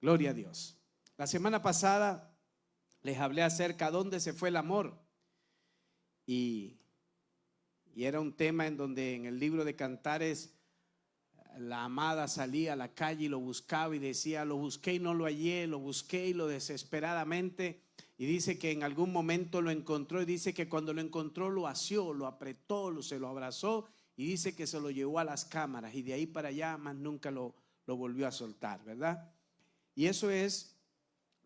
Gloria a Dios. La semana pasada les hablé acerca de dónde se fue el amor. Y era un tema en donde en el libro de Cantares la amada salía a la calle y lo buscaba y decía: lo busqué y no lo hallé, lo busqué y lo desesperadamente. Y dice que en algún momento lo encontró, y dice que cuando lo encontró lo asió, lo apretó, se lo abrazó, y dice que se lo llevó a las cámaras, y de ahí para allá más nunca lo volvió a soltar, ¿verdad? Y eso es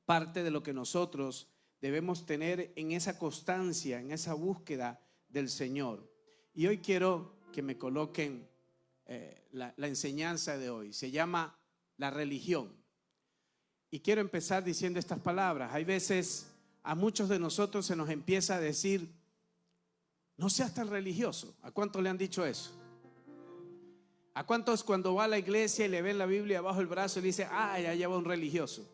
parte de lo que nosotros debemos tener en esa constancia, en esa búsqueda del Señor. Y hoy quiero que me coloquen la enseñanza de hoy. Se llama la religión. Y quiero empezar diciendo estas palabras. Hay veces a muchos de nosotros se nos empieza a decir: no seas tan religioso. ¿A cuántos le han dicho eso? ¿A cuántos cuando va a la iglesia y le ven la Biblia bajo el brazo y le dice: ah, ya va un religioso?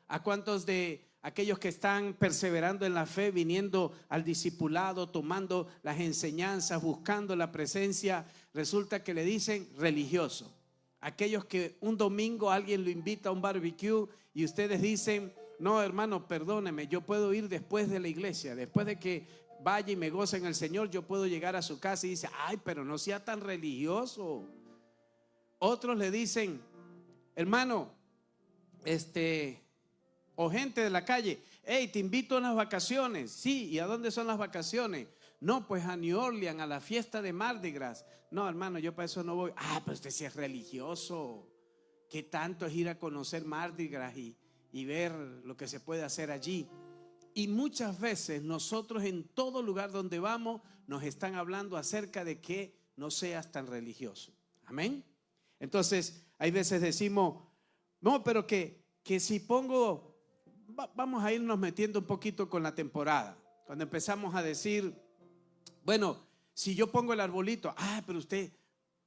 ¿A cuántos de aquellos que están perseverando en la fe, viniendo al discipulado, tomando las enseñanzas, buscando la presencia, resulta que le dicen religioso? Aquellos que un domingo alguien lo invita a un barbecue y ustedes dicen: no, hermano, perdóneme, yo puedo ir después de la iglesia, después de que vaya y me goce en el Señor, yo puedo llegar a su casa. Y dice: ay, pero no sea tan religioso. Otros le dicen: hermano, o gente de la calle: hey, te invito a unas vacaciones. Sí, ¿y a dónde son las vacaciones? No, pues a New Orleans, a la fiesta de Mardi Gras. No, hermano, yo para eso no voy. Ah, pero usted sí es religioso. ¿Qué tanto es ir a conocer Mardi Gras y ver lo que se puede hacer allí? Y muchas veces nosotros en todo lugar donde vamos nos están hablando acerca de que no seas tan religioso. Amén. Entonces hay veces decimos: no, pero que si pongo... Vamos a irnos metiendo un poquito con la temporada. Cuando empezamos a decir: bueno, si yo pongo el arbolito, pero usted,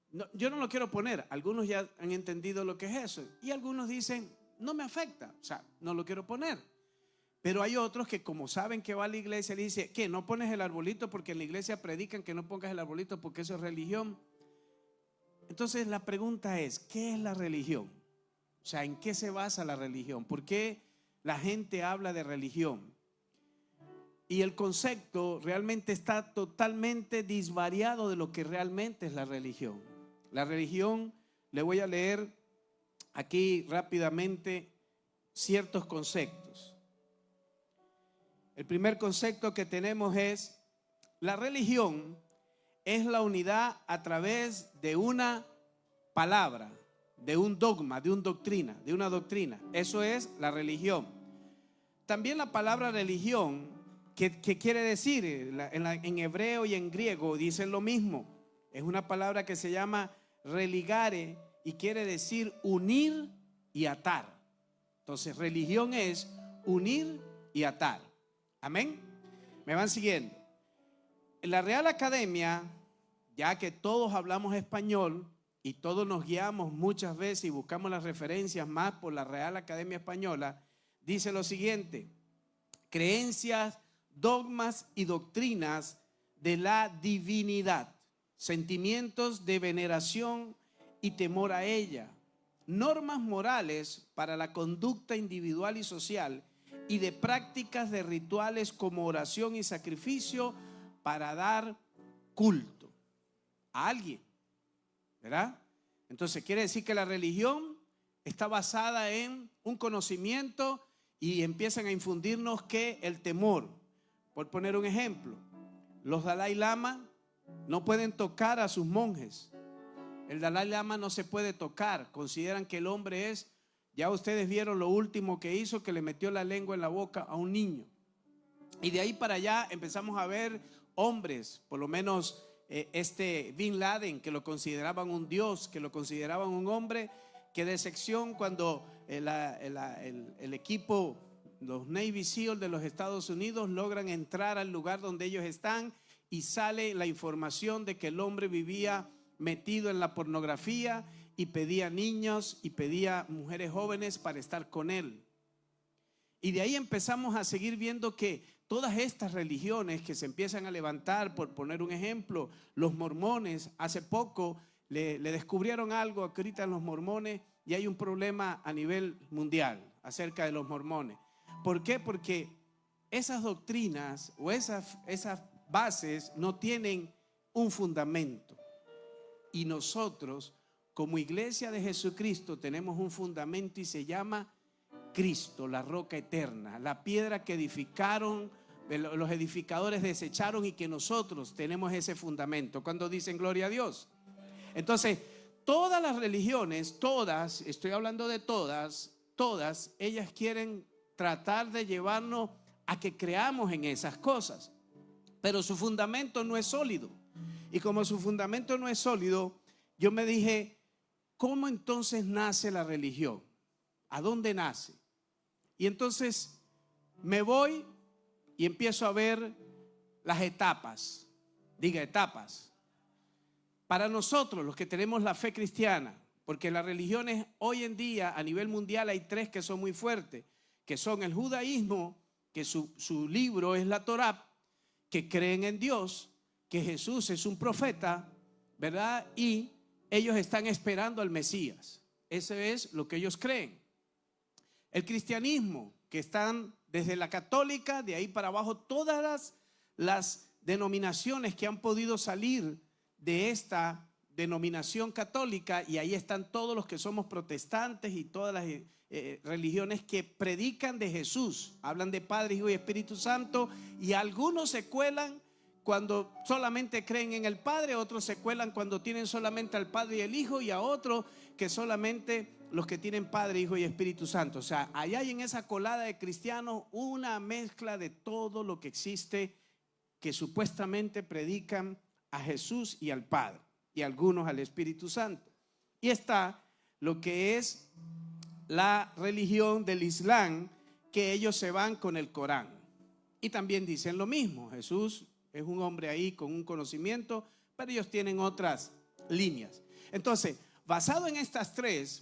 no, yo no lo quiero poner. Algunos ya han entendido lo que es eso. Y algunos dicen: no me afecta, o sea, no lo quiero poner. Pero hay otros que, como saben que va a la iglesia, le dicen: ¿qué? ¿No pones el arbolito? Porque en la iglesia predican que no pongas el arbolito porque eso es religión. Entonces la pregunta es: ¿qué es la religión? O sea, ¿en qué se basa la religión? ¿Por qué la gente habla de religión? Y el concepto realmente está totalmente disvariado de lo que realmente es la religión. La religión, le voy a leer aquí rápidamente ciertos conceptos. El primer concepto que tenemos es: la religión es la unidad a través de una palabra, de un dogma, de una doctrina. Eso es la religión. También la palabra religión, ¿qué quiere decir? En hebreo y en griego dicen lo mismo. Es una palabra que se llama religare y quiere decir unir y atar. Entonces religión es unir y atar. Amén. ¿Me van siguiendo? En la Real Academia, ya que todos hablamos español y todos nos guiamos muchas veces y buscamos las referencias más por la Real Academia Española, dice lo siguiente: creencias, dogmas y doctrinas de la divinidad, sentimientos de veneración y temor a ella, normas morales para la conducta individual y social, y de prácticas de rituales como oración y sacrificio para dar culto a alguien, ¿verdad? Entonces quiere decir que la religión está basada en un conocimiento y empiezan a infundirnos que el temor. Por poner un ejemplo, los Dalai Lama no pueden tocar a sus monjes. El Dalai Lama no se puede tocar. Consideran que el hombre es... Ya ustedes vieron lo último que hizo, que le metió la lengua en la boca a un niño. Y de ahí para allá empezamos a ver hombres, por lo menos Bin Laden, que lo consideraban un dios, que lo consideraban un hombre, que de sección cuando el equipo, los Navy SEAL de los Estados Unidos, logran entrar al lugar donde ellos están y sale la información de que el hombre vivía metido en la pornografía y pedía niños y pedía mujeres jóvenes para estar con él. Y de ahí empezamos a seguir viendo que todas estas religiones que se empiezan a levantar, por poner un ejemplo, los mormones, hace poco le descubrieron algo que ahorita en los mormones y hay un problema a nivel mundial. acerca de los mormones. ¿Por qué? Porque esas doctrinas o esas bases no tienen un fundamento. Y nosotros, como iglesia de Jesucristo, tenemos un fundamento y se llama Cristo, la roca eterna, la piedra que edificaron, los edificadores desecharon y que nosotros tenemos ese fundamento. Cuando dicen gloria a Dios. Entonces, todas las religiones, todas, estoy hablando de todas, ellas quieren tratar de llevarnos a que creamos en esas cosas, pero su fundamento no es sólido. Y como su fundamento no es sólido, yo me dije, ¿cómo entonces nace la religión? ¿A dónde nace? Y entonces me voy y empiezo a ver las etapas. Diga, etapas. Para nosotros, los que tenemos la fe cristiana, porque las religiones hoy en día a nivel mundial hay tres que son muy fuertes, que son el judaísmo, que su libro es la Torá, que creen en Dios, que Jesús es un profeta, ¿verdad? Y ellos están esperando al Mesías. Ese es lo que ellos creen. El cristianismo, que están desde la católica, de ahí para abajo, todas las denominaciones que han podido salir de esta denominación católica, y ahí están todos los que somos protestantes y todas las religiones que predican de Jesús, hablan de Padre, Hijo y Espíritu Santo, y algunos se cuelan cuando solamente creen en el Padre, otros se cuelan cuando tienen solamente al Padre y el Hijo, y a otros que solamente los que tienen Padre, Hijo y Espíritu Santo. O sea, allá hay en esa colada de cristianos una mezcla de todo lo que existe, que supuestamente predican a Jesús y al Padre, y algunos al Espíritu Santo. Y está lo que es la religión del Islam, que ellos se van con el Corán. Y también dicen lo mismo, Jesús es un hombre ahí con un conocimiento, pero ellos tienen otras líneas. Entonces, basado en estas tres,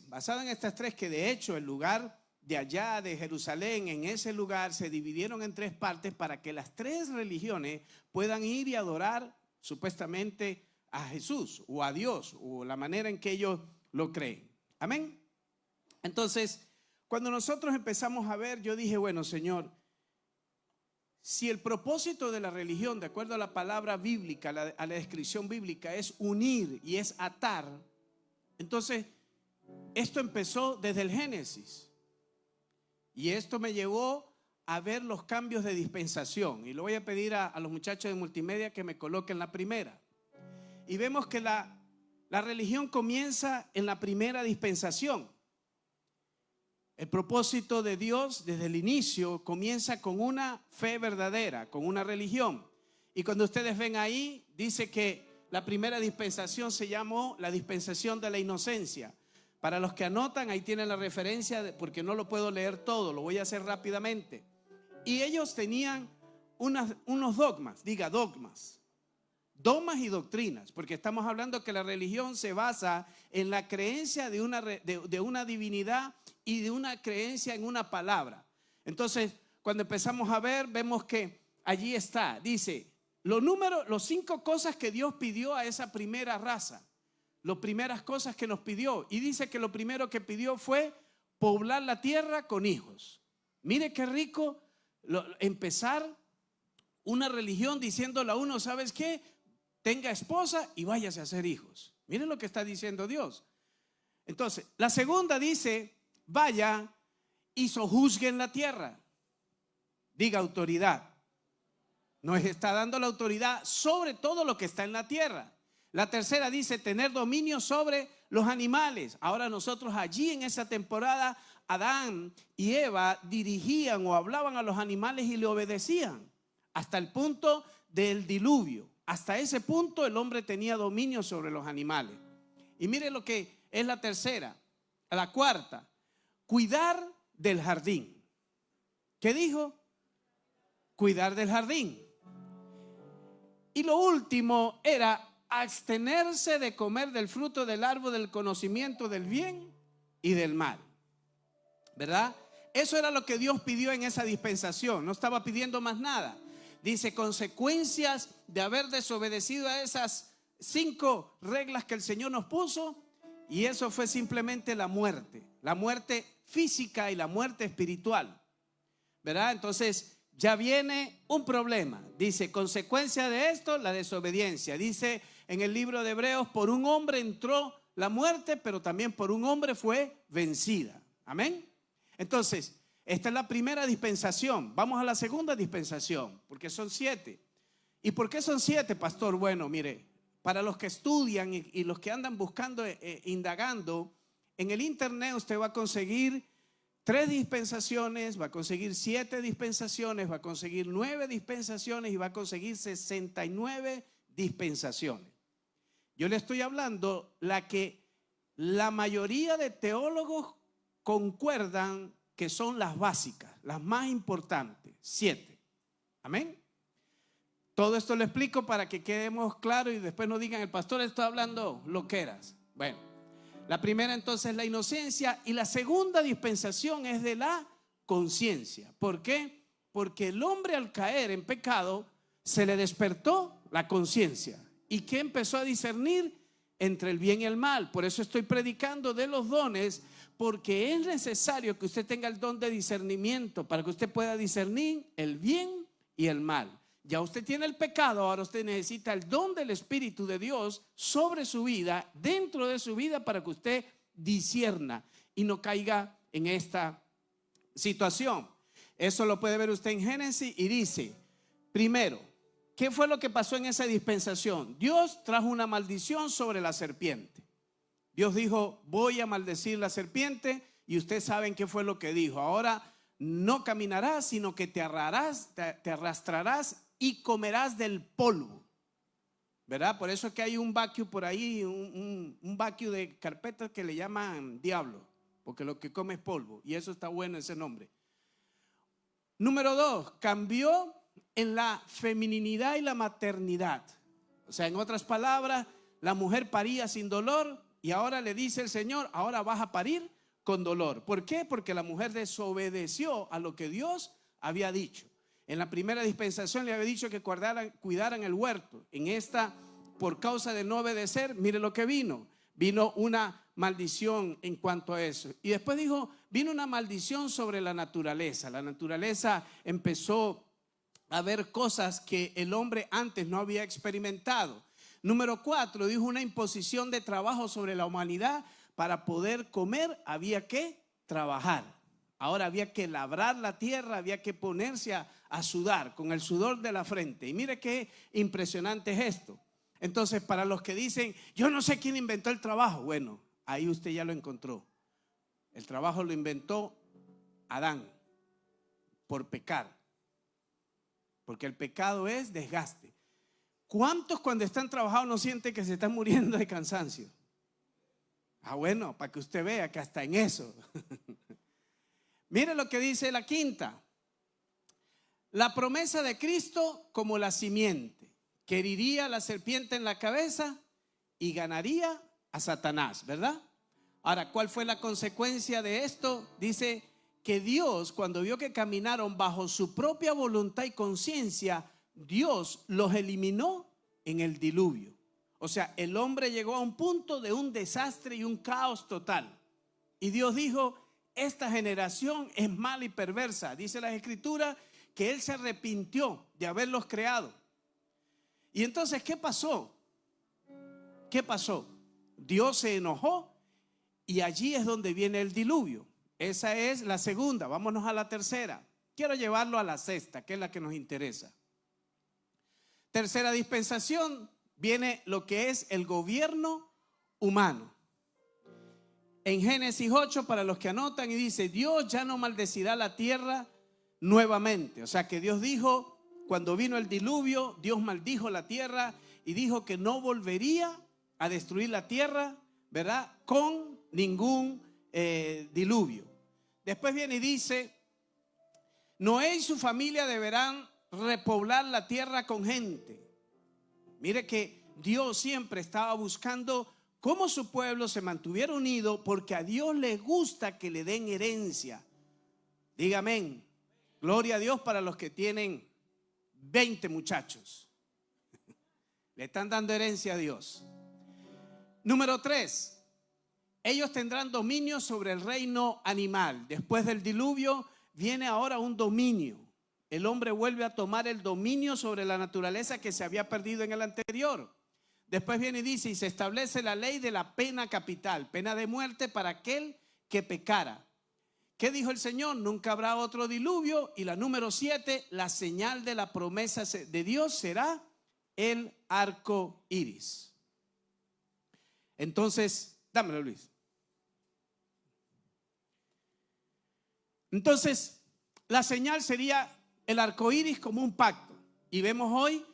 que de hecho el lugar de allá de Jerusalén, en ese lugar se dividieron en tres partes para que las tres religiones puedan ir y adorar supuestamente a Jesús o a Dios, o la manera en que ellos lo creen. Amén. Entonces, cuando nosotros empezamos a ver, yo dije, bueno, Señor, si el propósito de la religión, de acuerdo a la palabra bíblica, a la descripción bíblica, es unir y es atar, entonces esto empezó desde el Génesis. Y esto me llevó a ver los cambios de dispensación. Y le voy a pedir a los muchachos de multimedia que me coloquen la primera. Y vemos que la religión comienza en la primera dispensación. El propósito de Dios desde el inicio comienza con una fe verdadera, con una religión. Y cuando ustedes ven ahí, dice que la primera dispensación se llamó la dispensación de la inocencia. Para los que anotan, ahí tienen la referencia, porque no lo puedo leer todo, lo voy a hacer rápidamente. Y ellos tenían unos dogmas, diga dogmas y doctrinas, porque estamos hablando que la religión se basa en la creencia de una divinidad y de una creencia en una palabra. Entonces, cuando empezamos a ver, vemos que allí está, dice, los 5 cosas que Dios pidió a esa primera raza, las primeras cosas que nos pidió, y dice que lo primero que pidió fue poblar la tierra con hijos. Mire qué rico empezar una religión diciéndole a uno, ¿sabes qué? Tenga esposa y váyase a hacer hijos. Miren lo que está diciendo Dios. Entonces, la segunda dice, vaya y sojuzguen la tierra. Diga autoridad. Nos está dando la autoridad sobre todo lo que está en la tierra. La tercera dice, tener dominio sobre los animales. Ahora nosotros allí en esa temporada, Adán y Eva dirigían o hablaban a los animales y le obedecían. Hasta el punto del diluvio. Hasta ese punto el hombre tenía dominio sobre los animales. Y mire lo que es la tercera. La cuarta, cuidar del jardín. ¿Qué dijo? Cuidar del jardín. Y lo último era abstenerse de comer del fruto del árbol del conocimiento del bien y del mal. ¿Verdad? Eso era lo que Dios pidió en esa dispensación. No estaba pidiendo más nada. Dice, consecuencias de haber desobedecido a esas 5 reglas que el Señor nos puso, y eso fue simplemente la muerte la muerte física y la muerte espiritual, ¿verdad? Entonces ya viene un problema. Dice, consecuencia de esto, la desobediencia. Dice en el libro de Hebreos, por un hombre entró la muerte, pero también por un hombre fue vencida. Amén. Entonces, esta es la primera dispensación. Vamos a la segunda dispensación, porque son 7. ¿Y por qué son 7, pastor? Bueno, mire, para los que estudian y los que andan buscando, indagando, en el internet usted va a conseguir 3 dispensaciones, va a conseguir 7 dispensaciones, va a conseguir 9 dispensaciones y va a conseguir 69 dispensaciones. Yo le estoy hablando la que la mayoría de teólogos concuerdan que son las básicas, las más importantes, 7. Amén. Todo esto lo explico para que quedemos claros y después no digan, el pastor está hablando loqueras. Bueno, la primera entonces es la inocencia y la segunda dispensación es de la conciencia. ¿Por qué? Porque el hombre al caer en pecado se le despertó la conciencia. ¿Y qué empezó a discernir? Entre el bien y el mal. Por eso estoy predicando de los dones, porque es necesario que usted tenga el don de discernimiento para que usted pueda discernir el bien y el mal. Ya usted tiene el pecado, ahora usted necesita el don del Espíritu de Dios sobre su vida, dentro de su vida, para que usted discierna y no caiga en esta situación. Eso lo puede ver usted en Génesis y dice, primero, ¿qué fue lo que pasó en esa dispensación? Dios trajo una maldición sobre la serpiente. Dios dijo, voy a maldecir la serpiente, y ustedes saben qué fue lo que dijo. Ahora no caminarás, sino que te arrastrarás y comerás del polvo, ¿verdad? Por eso es que hay un vacuum por ahí, un vacuum de carpetas que le llaman diablo, porque lo que come es polvo, y eso está bueno ese nombre. Número 2, cambió en la femininidad y la maternidad. O sea, en otras palabras, la mujer paría sin dolor y ahora le dice el Señor, ahora vas a parir con dolor. ¿Por qué? Porque la mujer desobedeció a lo que Dios había dicho. En la primera dispensación le había dicho que cuidaran el huerto. En esta, por causa de no obedecer, mire lo que vino. Vino una maldición en cuanto a eso. Y después dijo, vino una maldición sobre la naturaleza. La naturaleza empezó a ver cosas que el hombre antes no había experimentado. Número 4, dijo una imposición de trabajo sobre la humanidad. Para poder comer había que trabajar. Ahora había que labrar la tierra, había que ponerse a sudar con el sudor de la frente. Y mire qué impresionante es esto. Entonces, para los que dicen, yo no sé quién inventó el trabajo, bueno, ahí usted ya lo encontró. El trabajo lo inventó Adán por pecar, porque el pecado es desgaste. ¿Cuántos cuando están trabajando no sienten que se están muriendo de cansancio? Ah, bueno, para que usted vea que hasta en eso. Mire lo que dice la quinta. La promesa de Cristo como la simiente, que heriría a la serpiente en la cabeza y ganaría a Satanás, ¿verdad? Ahora, ¿cuál fue la consecuencia de esto? Dice que Dios, cuando vio que caminaron bajo su propia voluntad y conciencia, Dios los eliminó en el diluvio. O sea, el hombre llegó a un punto de un desastre y un caos total. Y Dios dijo, esta generación es mala y perversa. Dice la Escritura que Él se arrepintió de haberlos creado. Y entonces, ¿qué pasó? ¿Qué pasó? Dios se enojó y allí es donde viene el diluvio. Esa es la segunda. Vámonos a la tercera. Quiero llevarlo a la sexta, que es la que nos interesa. Tercera dispensación, viene lo que es el gobierno humano. En Génesis 8, para los que anotan, y dice, Dios ya no maldecirá la tierra nuevamente. O sea que Dios dijo, cuando vino el diluvio, Dios maldijo la tierra y dijo que no volvería a destruir la tierra, ¿verdad? Con ningún diluvio. Después viene y dice, Noé y su familia deberán repoblar la tierra con gente. Mire que Dios siempre estaba buscando cómo su pueblo se mantuviera unido, porque a Dios le gusta que le den herencia. Diga amén. Gloria a Dios para los que tienen 20 muchachos. Le están dando herencia a Dios. Número 3. ellos tendrán dominio sobre el reino animal. Después del diluvio viene ahora un dominio. El hombre vuelve a tomar el dominio sobre la naturaleza que se había perdido en el anterior. Después viene y dice, y se establece la ley de la pena capital, pena de muerte para aquel que pecara. ¿Qué dijo el Señor? Nunca habrá otro diluvio. Y la número 7, la señal de la promesa de Dios será el arco iris. Entonces, dámelo, Luis. Entonces, la señal sería el arco iris como un pacto. Y vemos hoy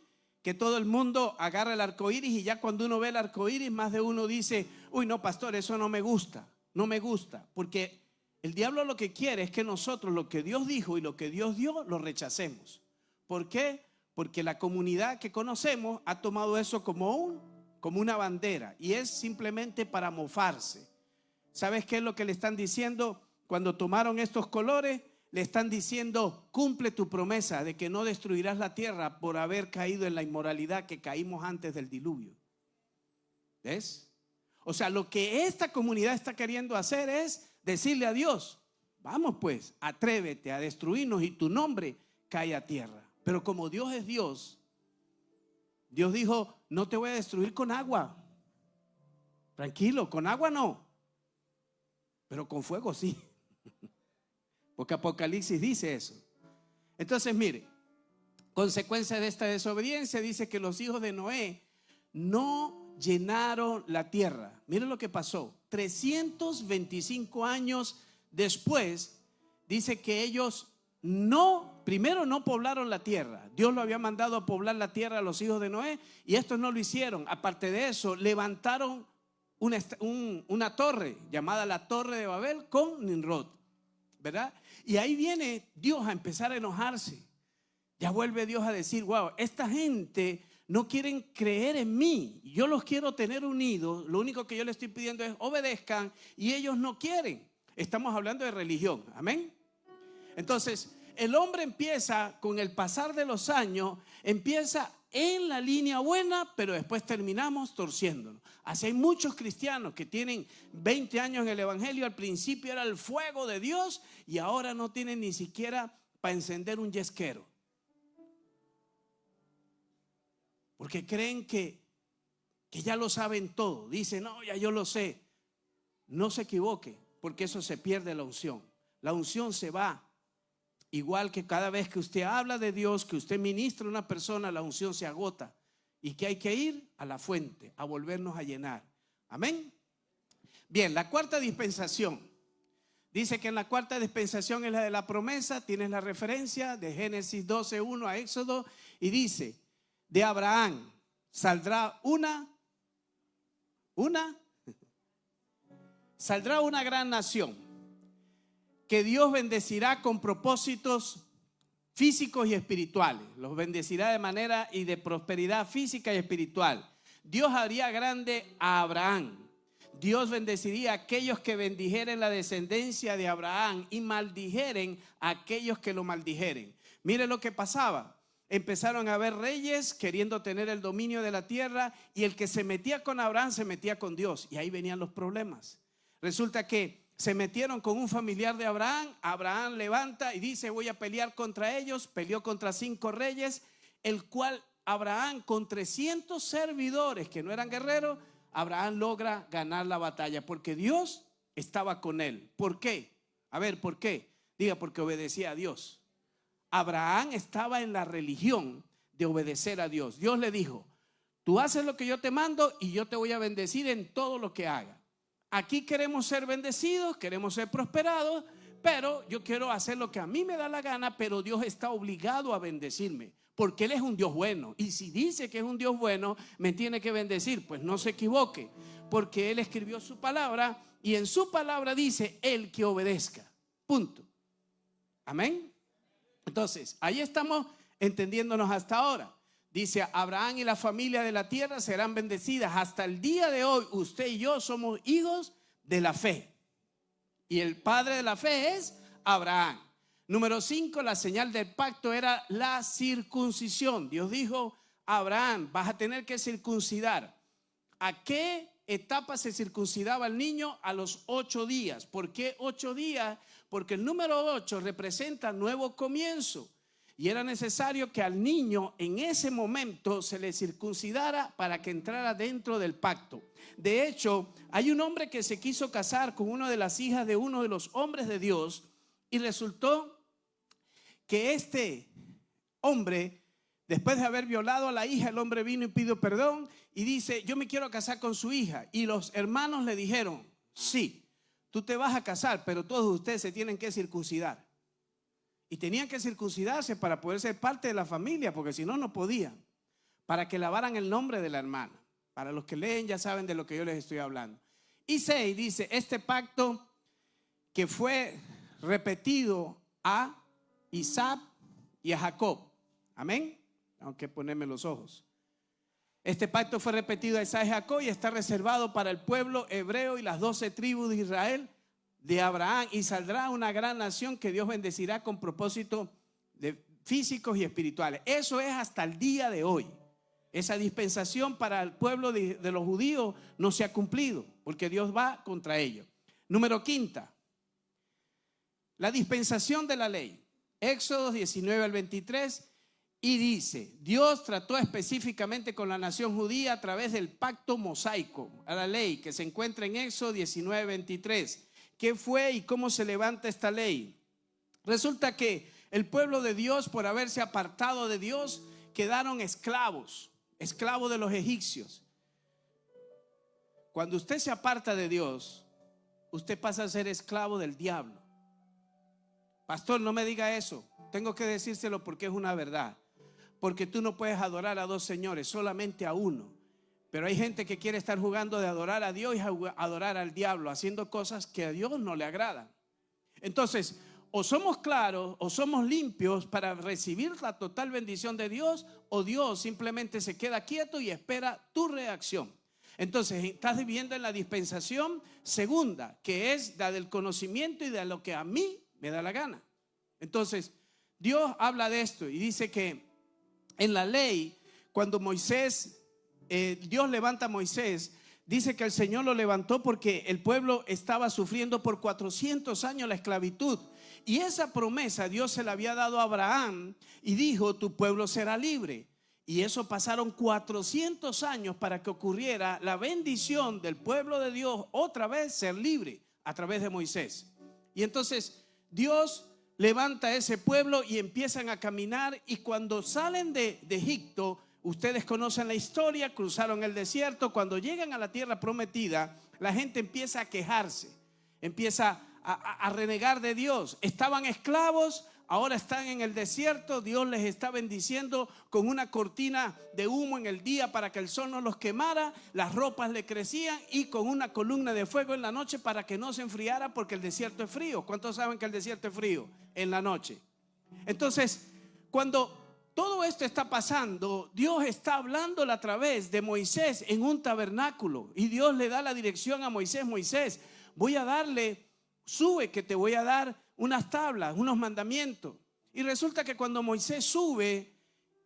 que todo el mundo agarra el arco iris y ya cuando uno ve el arco iris, más de uno dice, uy, no, pastor, eso no me gusta, porque el diablo lo que quiere es que nosotros lo que Dios dijo y lo que Dios dio lo rechacemos. ¿Por qué? Porque la comunidad que conocemos ha tomado eso como una bandera y es simplemente para mofarse. ¿Sabes qué es lo que le están diciendo cuando tomaron estos colores? Le están diciendo, cumple tu promesa de que no destruirás la tierra por haber caído en la inmoralidad que caímos antes del diluvio. ¿Ves? O sea, lo que esta comunidad está queriendo hacer es decirle a Dios, vamos pues, atrévete a destruirnos y tu nombre cae a tierra. Pero como Dios es Dios, Dios dijo, no te voy a destruir con agua. Tranquilo, con agua no, pero con fuego sí. Porque Apocalipsis dice eso. Entonces, mire, consecuencia de esta desobediencia dice que los hijos de Noé no llenaron la tierra. Mire lo que pasó. 325 años después, dice que ellos primero no poblaron la tierra. Dios lo había mandado a poblar la tierra a los hijos de Noé y estos no lo hicieron. Aparte de eso, levantaron una torre llamada la Torre de Babel con Nimrod, ¿verdad? Y ahí viene Dios a empezar a enojarse. Ya vuelve Dios a decir, wow, esta gente no quieren creer en mí. Yo los quiero tener unidos. Lo único que yo les estoy pidiendo es obedezcan y ellos no quieren. Estamos hablando de religión, amén. Entonces, el hombre empieza con el pasar de los años, empieza en la línea buena, pero después terminamos torciéndonos. Así hay muchos cristianos que tienen 20 años en el evangelio. Al principio era el fuego de Dios y ahora no tienen ni siquiera para encender un yesquero. Porque creen que ya lo saben todo. Dicen, no, ya yo lo sé. No se equivoque, porque eso se pierde la unción. La unción se va. Igual que cada vez que usted habla de Dios, que usted ministra a una persona, la unción se agota. Y que hay que ir a la fuente, a volvernos a llenar. Amén. Bien, la cuarta dispensación. Dice que en la cuarta dispensación es la de la promesa. Tienes la referencia de Génesis 12:1 a Éxodo. Y dice, de Abraham saldrá saldrá una gran nación que Dios bendecirá con propósitos físicos y espirituales. Los bendecirá de manera y de prosperidad física y espiritual. Dios haría grande a Abraham. Dios bendeciría a aquellos que bendijeren la descendencia de Abraham y maldijeren a aquellos que lo maldijeren. Mire lo que pasaba. Empezaron a haber reyes queriendo tener el dominio de la tierra y el que se metía con Abraham se metía con Dios. Y ahí venían los problemas. Resulta que se metieron con un familiar de Abraham. Abraham levanta y dice, voy a pelear contra ellos. Peleó contra 5 reyes, el cual Abraham, con 300 servidores que no eran guerreros, Abraham logra ganar la batalla porque Dios estaba con él. ¿Por qué? A ver, ¿por qué? Diga, porque obedecía a Dios. Abraham estaba en la religión de obedecer a Dios. Dios le dijo, tú haces lo que yo te mando y yo te voy a bendecir en todo lo que haga. Aquí queremos ser bendecidos, queremos ser prosperados, pero yo quiero hacer lo que a mí me da la gana, pero Dios está obligado a bendecirme, porque Él es un Dios bueno. Y si dice que es un Dios bueno, me tiene que bendecir. Pues no se equivoque, porque Él escribió su palabra y en su palabra dice, el que obedezca. Punto. Amén. Entonces, ahí estamos entendiéndonos hasta ahora. Dice, Abraham y la familia de la tierra serán bendecidas. Hasta el día de hoy, usted y yo somos hijos de la fe. Y el padre de la fe es Abraham. Número 5, la señal del pacto era la circuncisión. Dios dijo, Abraham, vas a tener que circuncidar. ¿A qué etapa se circuncidaba al niño? A los 8 días. ¿Por qué 8 días? Porque el número 8 representa nuevo comienzo. Y era necesario que al niño en ese momento se le circuncidara para que entrara dentro del pacto. De hecho, hay un hombre que se quiso casar con una de las hijas de uno de los hombres de Dios y resultó que este hombre, después de haber violado a la hija, el hombre vino y pidió perdón y dice: yo me quiero casar con su hija. Y los hermanos le dijeron: sí, tú te vas a casar, pero todos ustedes se tienen que circuncidar. Y tenían que circuncidarse para poder ser parte de la familia, porque si no, no podían. Para que lavaran el nombre de la hermana. Para los que leen ya saben de lo que yo les estoy hablando. Y 6 dice: este pacto que fue repetido a Isaac y a Jacob. Amén. Tengo que ponerme los ojos. Este pacto fue repetido a Isaac y a Jacob y está reservado para el pueblo hebreo y las 12 tribus de Israel, de Abraham, y saldrá una gran nación que Dios bendecirá con propósitos físicos y espirituales. Eso es hasta el día de hoy. Esa dispensación para el pueblo de los judíos no se ha cumplido, porque Dios va contra ellos. Número 5, la dispensación de la ley. Éxodo 19 al 23. Y dice: Dios trató específicamente con la nación judía a través del pacto mosaico, a la ley que se encuentra en Éxodo 19, 23. ¿Qué fue y cómo se levanta esta ley? Resulta que el pueblo de Dios, por haberse apartado de Dios, quedaron esclavos de los egipcios. Cuando usted se aparta de Dios, usted pasa a ser esclavo del diablo. Pastor, no me diga eso. Tengo que decírselo porque es una verdad. Porque tú no puedes adorar a 2 señores, solamente a uno. Pero hay gente que quiere estar jugando de adorar a Dios y adorar al diablo, haciendo cosas que a Dios no le agradan. Entonces, o somos claros o somos limpios para recibir la total bendición de Dios, o Dios simplemente se queda quieto y espera tu reacción. Entonces, estás viviendo en la dispensación segunda, que es la del conocimiento y de lo que a mí me da la gana. Entonces, Dios habla de esto y dice que en la ley, cuando Dios levanta a Moisés, dice que el Señor lo levantó porque el pueblo estaba sufriendo por 400 años la esclavitud. Y esa promesa Dios se la había dado a Abraham y dijo: tu pueblo será libre. Y eso pasaron 400 años para que ocurriera la bendición del pueblo de Dios otra vez ser libre a través de Moisés. Y entonces Dios levanta a ese pueblo y empiezan a caminar, y cuando salen de Egipto, ustedes conocen la historia, cruzaron el desierto. Cuando llegan a la tierra prometida, la gente empieza a quejarse, empieza a renegar de Dios. Estaban esclavos, ahora están en el desierto. Dios les está bendiciendo con una cortina de humo en el día para que el sol no los quemara, las ropas le crecían, y con una columna de fuego en la noche para que no se enfriara, porque el desierto es frío. ¿Cuántos saben que el desierto es frío? En la noche. Entonces, cuando todo esto está pasando, Dios está hablándole a través de Moisés en un tabernáculo, y Dios le da la dirección a Moisés: Moisés, voy a darle, sube que te voy a dar unas tablas, unos mandamientos. Y resulta que cuando Moisés sube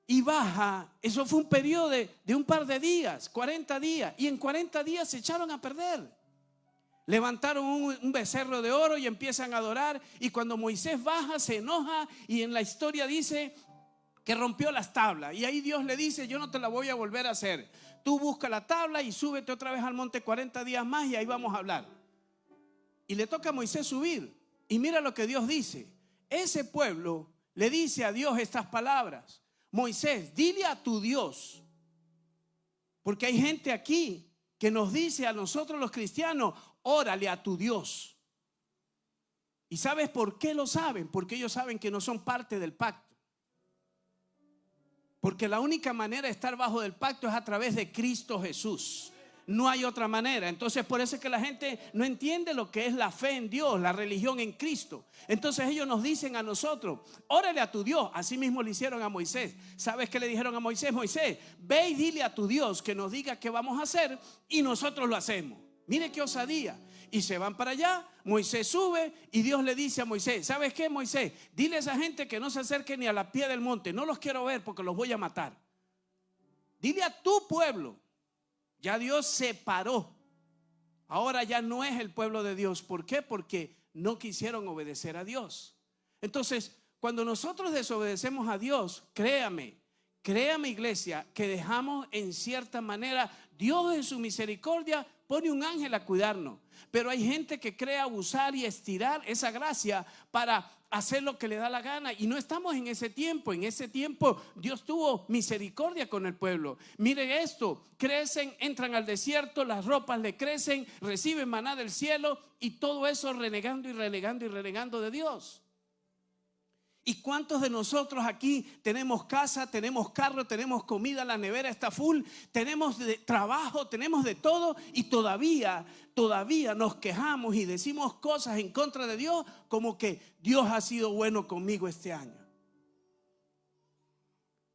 y baja, eso fue un periodo de un par de días, 40 días, y en 40 días se echaron a perder. Levantaron un becerro de oro y empiezan a adorar, y cuando Moisés baja se enoja, y en la historia dice que rompió las tablas. Y ahí Dios le dice: yo no te la voy a volver a hacer. Tú busca la tabla y súbete otra vez al monte 40 días más, y ahí vamos a hablar. Y le toca a Moisés subir. Y mira lo que Dios dice. Ese pueblo le dice a Dios estas palabras: Moisés, dile a tu Dios. Porque hay gente aquí que nos dice a nosotros los cristianos: órale a tu Dios. ¿Y sabes por qué lo saben? Porque ellos saben que no son parte del pacto. Porque la única manera de estar bajo del pacto es a través de Cristo Jesús. No hay otra manera. Entonces, por eso es que la gente no entiende lo que es la fe en Dios, la religión en Cristo. Entonces ellos nos dicen a nosotros: órale a tu Dios. Así mismo le hicieron a Moisés. ¿Sabes qué le dijeron a Moisés? Moisés, ve y dile a tu Dios que nos diga qué vamos a hacer, y nosotros lo hacemos. Mire qué osadía. Y se van para allá. Moisés sube y Dios le dice a Moisés: ¿sabes qué, Moisés? Dile a esa gente que no se acerque ni a la pie del monte. No los quiero ver porque los voy a matar. Dile a tu pueblo. Ya Dios separó Ahora ya no es el pueblo de Dios. ¿Por qué? Porque no quisieron obedecer a Dios. Entonces, cuando nosotros desobedecemos a Dios, créame iglesia, que dejamos en cierta manera, Dios en su misericordia pone un ángel a cuidarnos. Pero hay gente que cree abusar y estirar esa gracia para hacer lo que le da la gana. Y no estamos en ese tiempo. En ese tiempo Dios tuvo misericordia con el pueblo. Miren esto, crecen, entran al desierto, las ropas le crecen, reciben maná del cielo y todo eso renegando y renegando y renegando de Dios. ¿Y cuántos de nosotros aquí tenemos casa, tenemos carro, tenemos comida, la nevera está full, tenemos trabajo, tenemos de todo y todavía nos quejamos y decimos cosas en contra de Dios como que Dios ha sido bueno conmigo este año?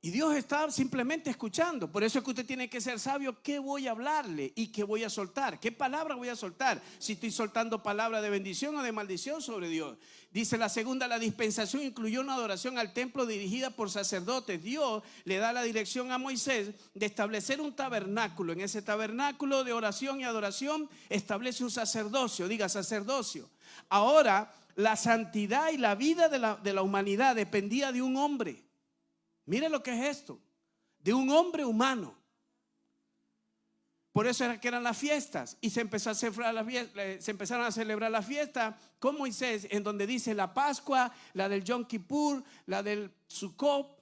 Y Dios está simplemente escuchando. Por eso es que usted tiene que ser sabio. ¿Qué voy a hablarle y qué voy a soltar? ¿Qué palabra voy a soltar? Si estoy soltando palabra de bendición o de maldición sobre Dios. Dice la segunda, la dispensación incluyó una adoración al templo dirigida por sacerdotes. Dios le da la dirección a Moisés de establecer un tabernáculo. En ese tabernáculo de oración y adoración establece un sacerdocio. Diga sacerdocio. Ahora, la santidad y la vida de la humanidad dependía de un hombre. Mire lo que es esto, de un hombre humano. Por eso era que eran las fiestas y se empezaron a celebrar la fiesta con Moisés, en donde dice la Pascua, la del Yom Kippur, la del Sukkot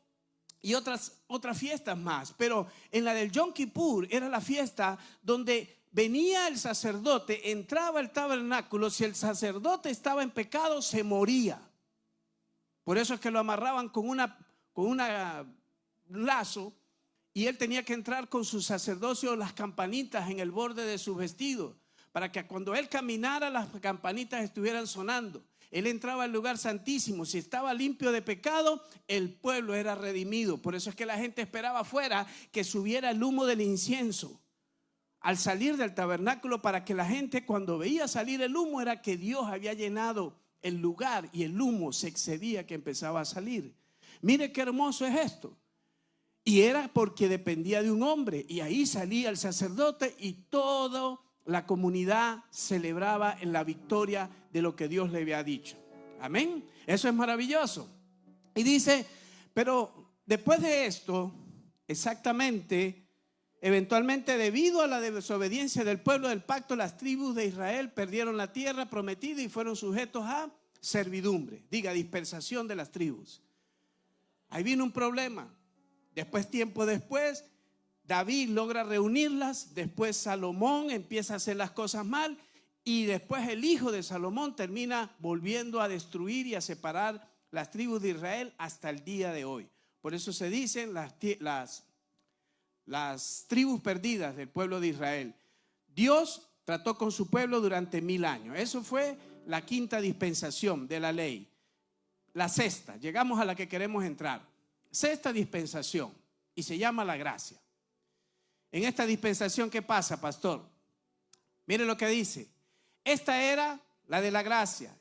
y otras fiestas más. Pero en la del Yom Kippur era la fiesta donde venía el sacerdote, entraba al tabernáculo. Si el sacerdote estaba en pecado, se moría. Por eso es que lo amarraban con un lazo y él tenía que entrar con su sacerdocio, las campanitas en el borde de su vestido, para que cuando él caminara las campanitas estuvieran sonando. Él entraba al lugar santísimo. Si estaba limpio de pecado, el pueblo era redimido. Por eso es que la gente esperaba afuera que subiera el humo del incienso al salir del tabernáculo, para que la gente, cuando veía salir el humo, era que Dios había llenado el lugar y el humo se excedía, que empezaba a salir. Mire qué hermoso es esto. Y era porque dependía de un hombre. Y ahí salía el sacerdote y toda la comunidad celebraba en la victoria de lo que Dios le había dicho. Amén. Eso es maravilloso. Y dice, pero después de esto, exactamente, eventualmente, debido a la desobediencia del pueblo del pacto, las tribus de Israel perdieron la tierra prometida y fueron sujetos a servidumbre. Diga, dispersación de las tribus. Ahí vino un problema. Tiempo después, David logra reunirlas. Después Salomón empieza a hacer las cosas mal. Y después el hijo de Salomón termina volviendo a destruir y a separar las tribus de Israel hasta el día de hoy. Por eso se dicen las tribus perdidas del pueblo de Israel. Dios trató con su pueblo durante 1000 años. Eso fue la quinta dispensación de la ley. La sexta, llegamos a la que queremos entrar. Sexta dispensación, y se llama la gracia. En esta dispensación, ¿qué pasa, pastor? Mire lo que dice. Esta era la de la gracia.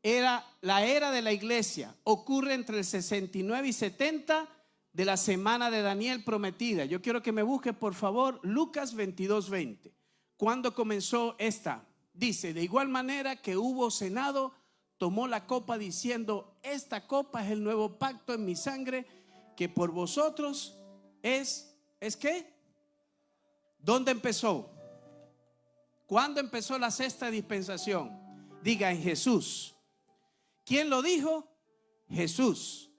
Era la era de la iglesia. Ocurre entre el 69 y 70 de la semana de Daniel prometida. Yo quiero que me busque, por favor, Lucas 22:20. ¿Cuándo comenzó esta? Dice, de igual manera que hubo cenado, tomó la copa diciendo, esta copa es el nuevo pacto en mi sangre, que por vosotros ¿es qué? ¿Dónde empezó? ¿Cuándo empezó la sexta dispensación? Diga, en Jesús. ¿Quién lo dijo? Jesús.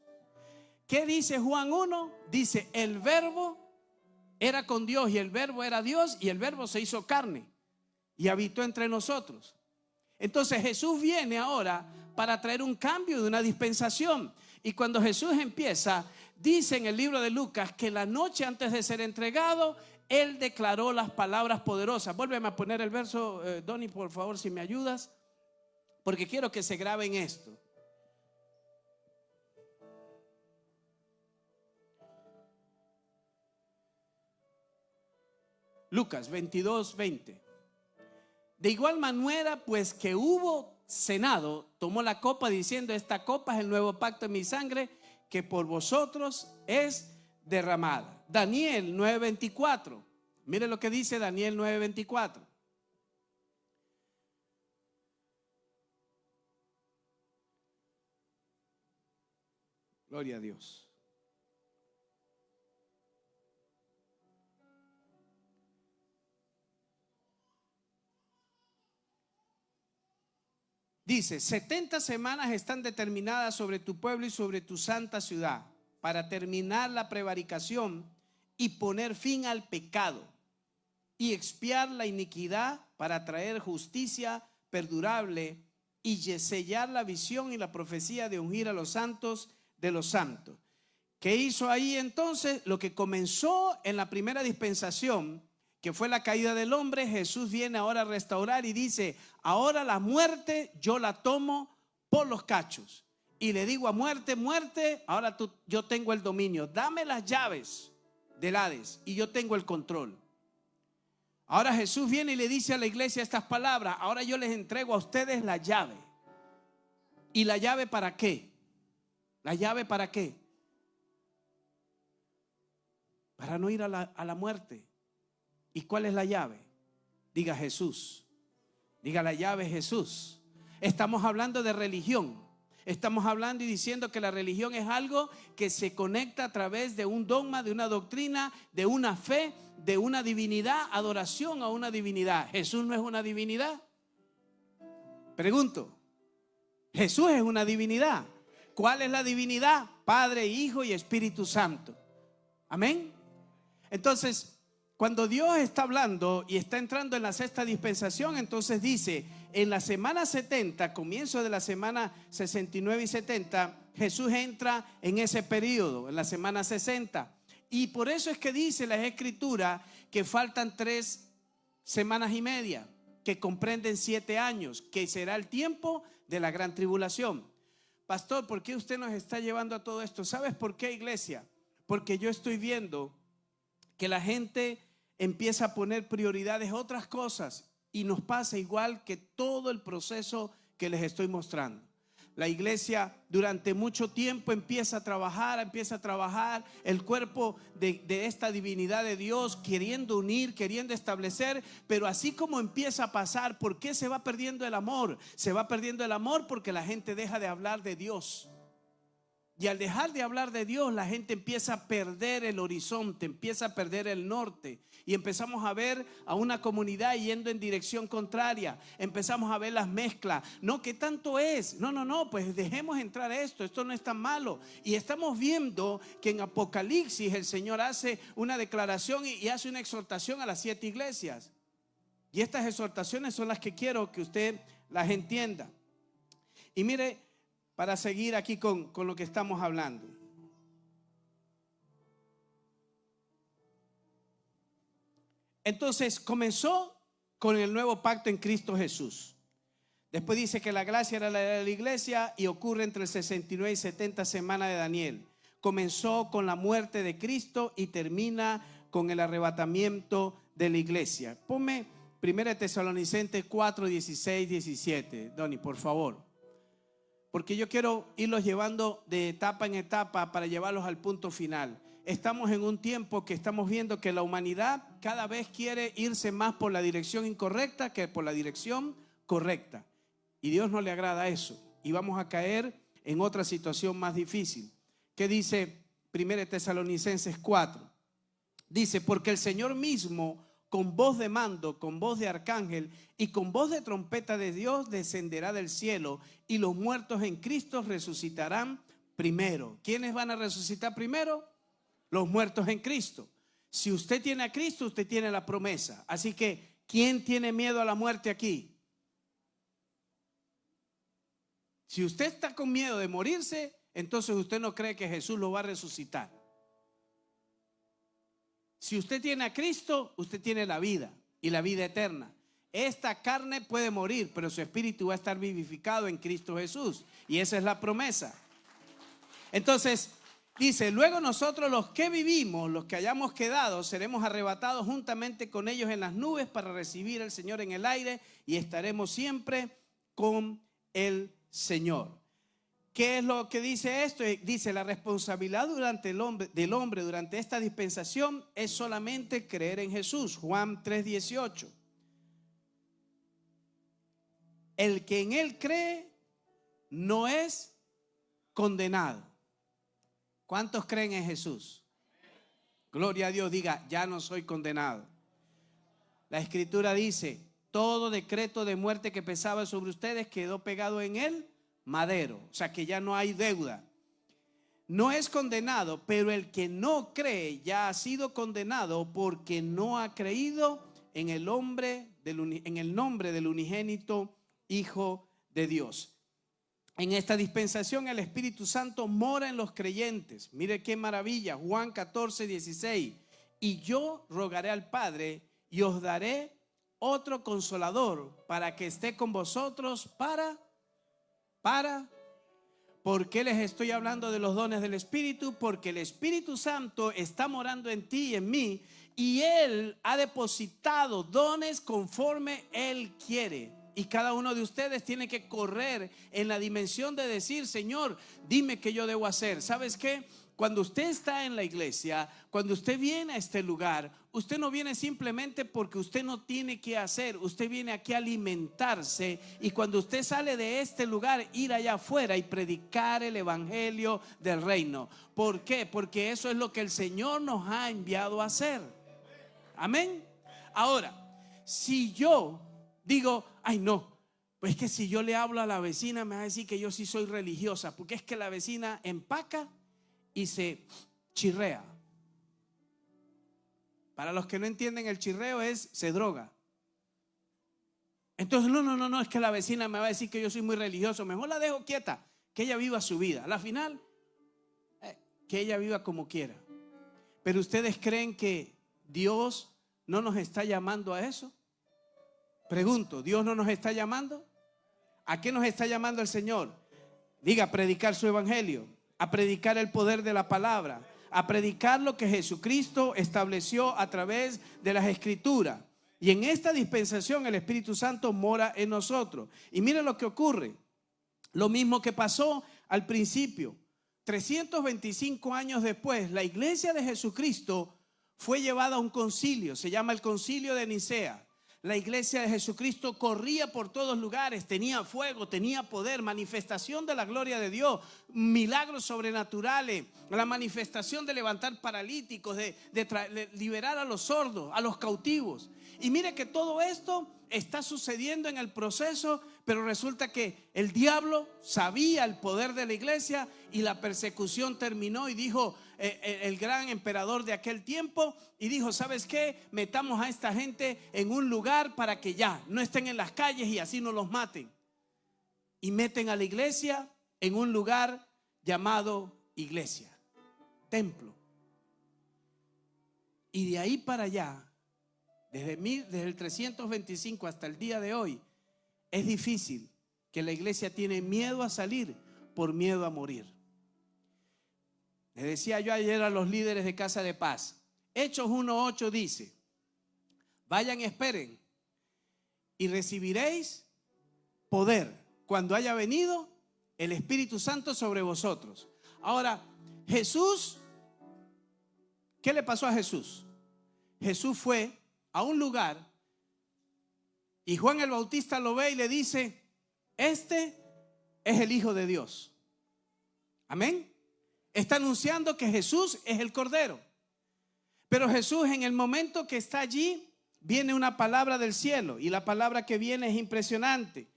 ¿Qué dice Juan 1? Dice, el verbo era con Dios y el verbo era Dios y el verbo se hizo carne y habitó entre nosotros. Entonces Jesús viene ahora para traer un cambio de una dispensación. Y cuando Jesús empieza, dice en el libro de Lucas que la noche antes de ser entregado, Él declaró las palabras poderosas. Vuélveme a poner el verso, Donny, por favor, si me ayudas, porque quiero que se grabe en esto. Lucas 22:20. De igual manera, pues que hubo cenado, tomó la copa diciendo, esta copa es el nuevo pacto en mi sangre, que por vosotros es derramada. Daniel 9:24. Mire lo que dice Daniel 9:24. Gloria a Dios. Dice, 70 semanas están determinadas sobre tu pueblo y sobre tu santa ciudad para terminar la prevaricación y poner fin al pecado y expiar la iniquidad para traer justicia perdurable y sellar la visión y la profecía de ungir a los santos de los santos. ¿Qué hizo ahí entonces? Lo que comenzó en la primera dispensación, que fue la caída del hombre, Jesús viene ahora a restaurar y dice, ahora la muerte yo la tomo por los cachos. Y le digo a muerte, muerte, ahora yo tengo el dominio. Dame las llaves del Hades y yo tengo el control. Ahora Jesús viene y le dice a la iglesia estas palabras. Ahora yo les entrego a ustedes la llave. ¿Y la llave para qué? ¿La llave para qué? Para no ir a la muerte. ¿Y cuál es la llave? Diga Jesús. Diga la llave Jesús. Estamos hablando de religión. Estamos hablando y diciendo que la religión es algo que se conecta a través de un dogma, de una doctrina, de una fe, de una divinidad, adoración a una divinidad. ¿Jesús no es una divinidad? Pregunto. Jesús es una divinidad. ¿Cuál es la divinidad? Padre, Hijo y Espíritu Santo. Amén. Entonces, cuando Dios está hablando y está entrando en la sexta dispensación, entonces dice, en la semana 70, comienzo de la semana 69 y 70, Jesús entra en ese periodo, en la semana 60. Y por eso es que dice la Escritura que faltan 3 semanas y media, que comprenden 7 años, que será el tiempo de la gran tribulación. Pastor, ¿por qué usted nos está llevando a todo esto? ¿Sabes por qué, iglesia? Porque yo estoy viendo que la gente empieza a poner prioridades a otras cosas y nos pasa igual que todo el proceso que les estoy mostrando. La iglesia durante mucho tiempo empieza a trabajar el cuerpo de esta divinidad de Dios, queriendo unir, queriendo establecer, pero así como empieza a pasar, ¿por qué se va perdiendo el amor? Se va perdiendo el amor porque la gente deja de hablar de Dios. Y al dejar de hablar de Dios, la gente empieza a perder el horizonte, empieza a perder el norte. Y empezamos a ver a una comunidad yendo en dirección contraria. Empezamos a ver las mezclas. No, ¿qué tanto es? No, pues dejemos entrar esto no es tan malo. Y estamos viendo que en Apocalipsis el Señor hace una declaración y hace una exhortación a las 7 iglesias. Y estas exhortaciones son las que quiero que usted las entienda. Y mire, para seguir aquí con lo que estamos hablando. Entonces comenzó con el nuevo pacto en Cristo Jesús. Después dice que la gracia era la de la iglesia y ocurre entre el 69 y 70 semanas de Daniel. Comenzó con la muerte de Cristo y termina con el arrebatamiento de la iglesia. Ponme 1 Tesalonicenses 4, 16, 17. Donny, por favor. Porque yo quiero irlos llevando de etapa en etapa para llevarlos al punto final. Estamos en un tiempo que estamos viendo que la humanidad cada vez quiere irse más por la dirección incorrecta que por la dirección correcta. Y Dios no le agrada eso. Y vamos a caer en otra situación más difícil. ¿Qué dice 1 Tesalonicenses 4? Dice, porque el Señor mismo, con voz de mando, con voz de arcángel y con voz de trompeta de Dios, descenderá del cielo y los muertos en Cristo resucitarán primero. ¿Quiénes van a resucitar primero? Los muertos en Cristo. Si usted tiene a Cristo, usted tiene la promesa. Así que, ¿quién tiene miedo a la muerte aquí? Si usted está con miedo de morirse, entonces usted no cree que Jesús lo va a resucitar. Si usted tiene a Cristo, usted tiene la vida y la vida eterna. Esta carne puede morir, pero su espíritu va a estar vivificado en Cristo Jesús. Y esa es la promesa. Entonces, dice, luego nosotros los que vivimos, los que hayamos quedado, seremos arrebatados juntamente con ellos en las nubes para recibir al Señor en el aire y estaremos siempre con el Señor. ¿Qué es lo que dice esto? Dice, la responsabilidad del hombre durante esta dispensación es solamente creer en Jesús. Juan 3:18. El que en él cree no es condenado. ¿Cuántos creen en Jesús? Gloria a Dios, diga, ya no soy condenado. La Escritura dice, todo decreto de muerte que pesaba sobre ustedes quedó pegado en el madero. O sea que ya no hay deuda. No es condenado, pero el que no cree ya ha sido condenado porque no ha creído en el nombre del unigénito Hijo de Dios. En esta dispensación el Espíritu Santo mora en los creyentes. Mire qué maravilla, Juan 14:16. Y yo rogaré al Padre y os daré otro consolador para que esté con vosotros ¿Por qué les estoy hablando de los dones del Espíritu? Porque el Espíritu Santo está morando en ti y en mí, y Él ha depositado dones conforme Él quiere. Y cada uno de ustedes tiene que correr en la dimensión de decir, Señor, dime qué yo debo hacer. ¿Sabes qué? Cuando usted está en la iglesia, cuando usted viene a este lugar, usted no viene simplemente porque usted no tiene que hacer. Usted viene aquí a alimentarse, y cuando usted sale de este lugar, ir allá afuera y predicar el evangelio del reino. ¿Por qué? Porque eso es lo que el Señor nos ha enviado a hacer. Amén. Ahora, si yo digo, ay no, pues es que si yo le hablo a la vecina me va a decir que yo sí soy religiosa, porque es que la vecina empaca y se chirrea. Para los que no entienden, el chirreo es se droga. Entonces no, es que la vecina me va a decir que yo soy muy religioso, mejor la dejo quieta, que ella viva su vida. A la final, que ella viva como quiera. Pero ustedes creen que Dios no nos está llamando a eso. Pregunto, ¿Dios no nos está llamando? ¿A qué nos está llamando el Señor? Diga, a predicar su evangelio, a predicar el poder de la palabra, a predicar lo que Jesucristo estableció a través de las Escrituras. Y en esta dispensación el Espíritu Santo mora en nosotros. Y miren lo que ocurre. Lo mismo que pasó al principio. 325 años después, la iglesia de Jesucristo fue llevada a un concilio. Se llama el Concilio de Nicea. La iglesia de Jesucristo corría por todos lugares, tenía fuego, tenía poder, manifestación de la gloria de Dios, milagros sobrenaturales, la manifestación de levantar paralíticos, de liberar a los sordos, a los cautivos. Y mire que todo esto está sucediendo en el proceso, pero resulta que el diablo sabía el poder de la iglesia y la persecución terminó, y dijo el gran emperador de aquel tiempo, y dijo, ¿sabes qué? Metamos a esta gente en un lugar para que ya no estén en las calles y así no los maten. Y meten a la iglesia en un lugar llamado iglesia, templo. Y de ahí para allá, desde el 325 hasta el día de hoy, es difícil, que la iglesia tiene miedo a salir por miedo a morir. Les decía yo ayer a los líderes de Casa de Paz, Hechos 1:8 dice, vayan, esperen y recibiréis poder cuando haya venido el Espíritu Santo sobre vosotros. Ahora, Jesús, ¿qué le pasó a Jesús? Jesús fue a un lugar y Juan el Bautista lo ve y le dice, este es el Hijo de Dios. Amén. Está anunciando que Jesús es el Cordero. Pero Jesús, en el momento que está allí, viene una palabra del cielo, y la palabra que viene es impresionante.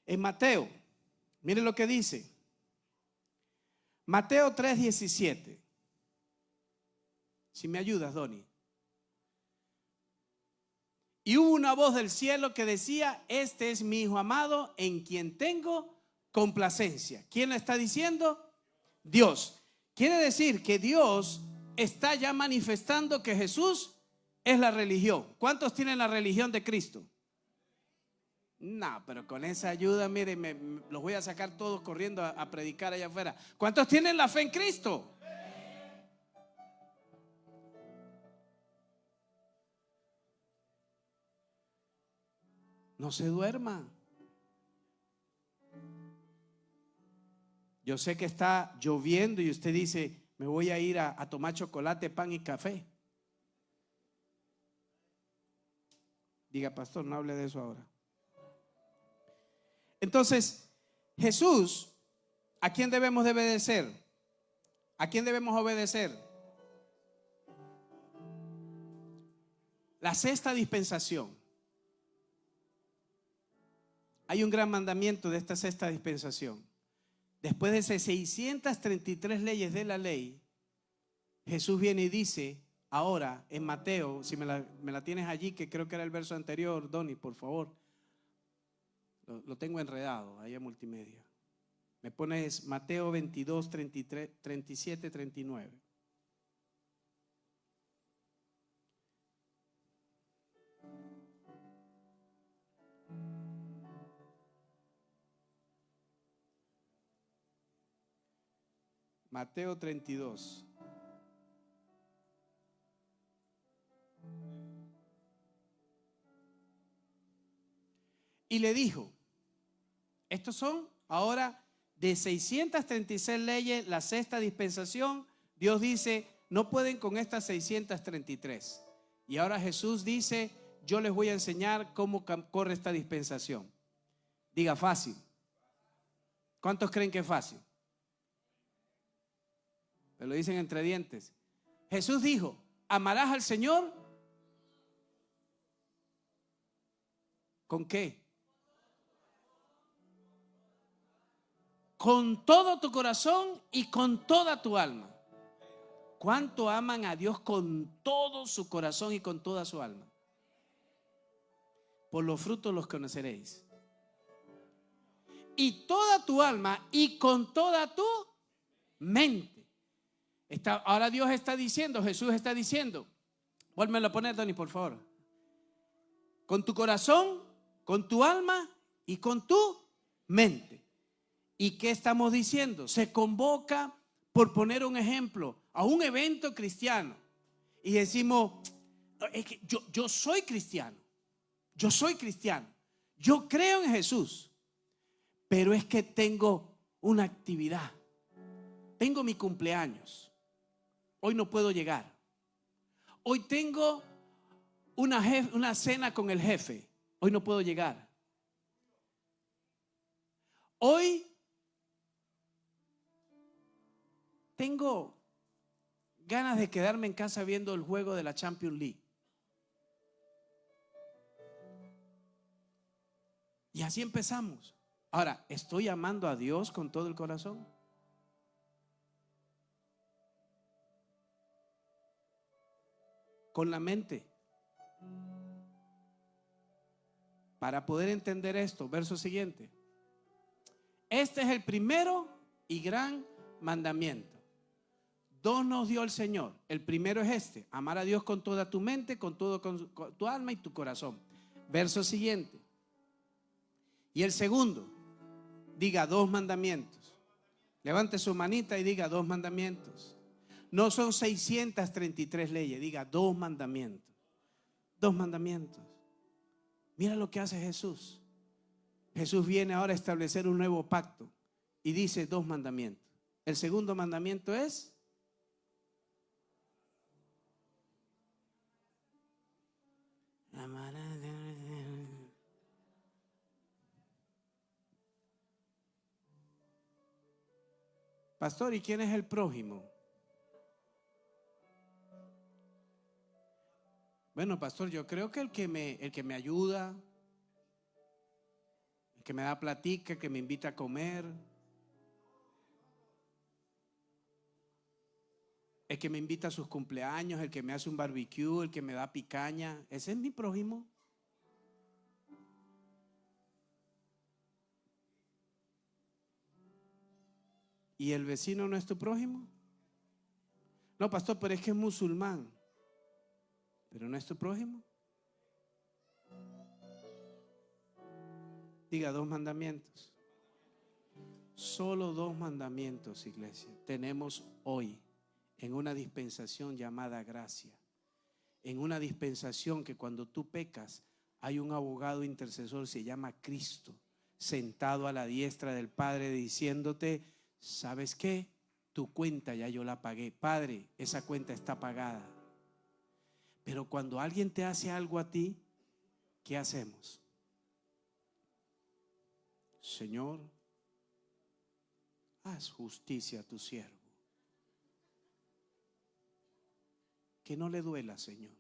En Mateo, mire lo que dice. Mateo 3:17. Si me ayudas, Doni. Y hubo una voz del cielo que decía, este es mi Hijo amado, en quien tengo complacencia. ¿Quién lo está diciendo? Dios. Quiere decir que Dios está ya manifestando que Jesús es la religión. ¿Cuántos tienen la religión de Cristo? No, pero con esa ayuda, miren, los voy a sacar todos corriendo a predicar allá afuera. ¿Cuántos tienen la fe en Cristo? No se duerma. Yo sé que está lloviendo y usted dice, me voy a ir a tomar chocolate, pan y café. Diga, pastor, no hable de eso ahora. Entonces, Jesús, ¿a quién debemos de obedecer? ¿A quién debemos obedecer? La sexta dispensación. Hay un gran mandamiento de esta sexta dispensación. Después de esas 633 leyes de la ley, Jesús viene y dice, ahora en Mateo, si me la tienes allí, que creo que era el verso anterior, Donny, por favor. Lo tengo enredado, ahí en multimedia. Me pones Mateo 22, 33, 37, 39. Mateo 32. Y le dijo, estos son ahora de 636 leyes, la sexta dispensación. Dios dice, no pueden con estas 633. Y ahora Jesús dice, yo les voy a enseñar cómo corre esta dispensación. Diga fácil. ¿Cuántos creen que es fácil? Me lo dicen entre dientes. Jesús dijo, amarás al Señor. ¿Con qué? Con todo tu corazón y con toda tu alma. ¿Cuánto aman a Dios con todo su corazón y con toda su alma? Por los frutos los conoceréis. Y toda tu alma y con toda tu mente. Ahora Dios está diciendo, Jesús está diciendo, vuélvelo a poner, Donny, por favor. Con tu corazón, con tu alma y con tu mente. ¿Y qué estamos diciendo? Se convoca, por poner un ejemplo, a un evento cristiano. Y decimos, es que yo soy cristiano. Yo soy cristiano. Yo creo en Jesús. Pero es que tengo una actividad. Tengo mi cumpleaños. Hoy no puedo llegar. Hoy tengo una cena con el jefe. Hoy no puedo llegar. Hoy tengo ganas de quedarme en casa viendo el juego de la Champions League. Y así empezamos. Ahora, ¿estoy amando a Dios con todo el corazón? Con la mente. Para poder entender esto, verso siguiente. Este es el primero y gran mandamiento. Dos nos dio el Señor. El primero es este: amar a Dios con toda tu mente, con tu alma y tu corazón. Verso siguiente. Y el segundo, diga dos mandamientos. Levante su manita y diga dos mandamientos. No son 633 leyes, diga dos mandamientos. Dos mandamientos. Mira lo que hace Jesús. Jesús viene ahora a establecer un nuevo pacto y dice dos mandamientos. El segundo mandamiento es: pastor, ¿y quién es el prójimo? Bueno, pastor, yo creo que el que me ayuda, el que me da platica, el que me invita a comer, el que me invita a sus cumpleaños, el que me hace un barbecue, el que me da picaña, ese es mi prójimo. ¿Y el vecino no es tu prójimo? No, pastor, pero es que es musulmán. ¿Pero no es tu prójimo? Diga dos mandamientos. Solo dos mandamientos, iglesia, tenemos hoy en una dispensación llamada gracia. En una dispensación que cuando tú pecas hay un abogado intercesor, se llama Cristo, sentado a la diestra del Padre diciéndote: ¿sabes qué? Tu cuenta ya yo la pagué. Padre, esa cuenta está pagada. Pero cuando alguien te hace algo a ti, ¿qué hacemos? Señor, haz justicia a tu siervo. que no le duela, Señor.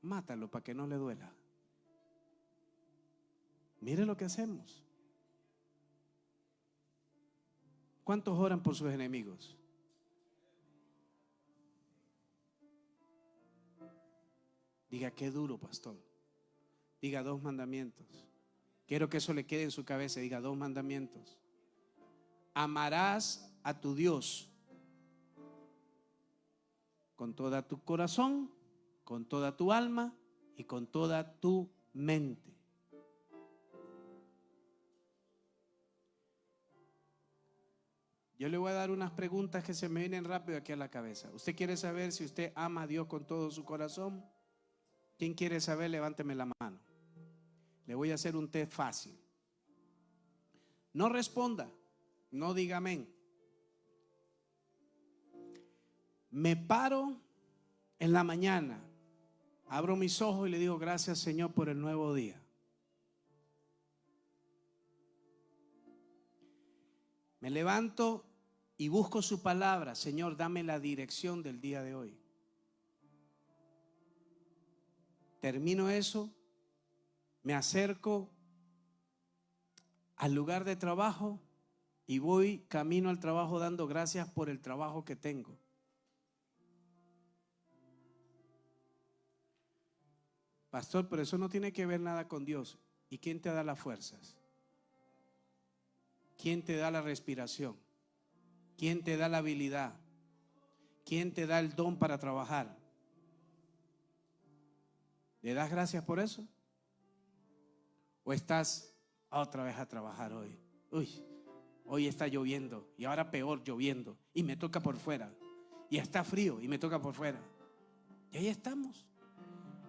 Mátalo para que no le duela. Mire lo que hacemos. ¿Cuántos oran por sus enemigos? Diga, qué duro, pastor. Diga 2 mandamientos. Quiero que eso le quede en su cabeza. Diga 2 mandamientos. Amarás a tu Dios con toda tu corazón, con toda tu alma y con toda tu mente. Yo le voy a dar unas preguntas que se me vienen rápido aquí a la cabeza. ¿Usted quiere saber si usted ama a Dios con todo su corazón? ¿Quién quiere saber? Levánteme la mano. Le voy a hacer un test fácil. No responda, no diga amén. Me paro en la mañana, abro mis ojos y le digo gracias, Señor, por el nuevo día. Me levanto y busco su palabra. Señor, dame la dirección del día de hoy. Termino eso, me acerco al lugar de trabajo y voy camino al trabajo dando gracias por el trabajo que tengo. Pastor, pero eso no tiene que ver nada con Dios. ¿Y quién te da las fuerzas? ¿Quién te da la respiración? ¿Quién te da la habilidad? ¿Quién te da el don para trabajar? ¿Le das gracias por eso? ¿O estás otra vez a trabajar hoy? Uy, hoy está lloviendo y ahora peor lloviendo y me toca por fuera. Y está frío y me toca por fuera. Y ahí estamos,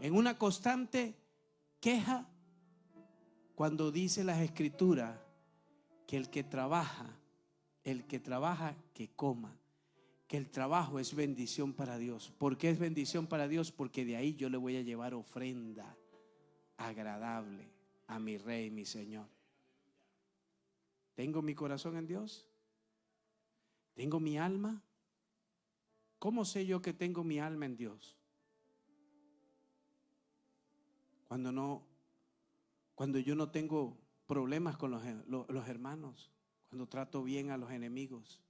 en una constante queja, cuando dice las Escrituras que el que trabaja, que coma, que el trabajo es bendición para Dios. ¿Por qué es bendición para Dios? Porque de ahí yo le voy a llevar ofrenda agradable a mi Rey, mi Señor. ¿Tengo mi corazón en Dios? ¿Tengo mi alma? ¿Cómo sé yo que tengo mi alma en Dios? Cuando yo no tengo problemas con los hermanos, cuando trato bien a los enemigos,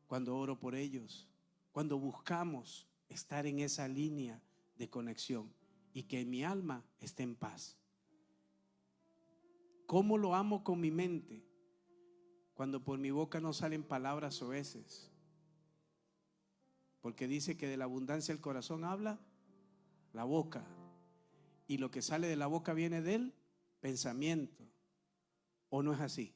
cuando oro por ellos, cuando buscamos estar en esa línea de conexión y que mi alma esté en paz. ¿Cómo lo amo con mi mente? Cuando por mi boca no salen palabras soeces, porque dice que de la abundancia del corazón habla la boca, y lo que sale de la boca viene del pensamiento. ¿O no es así?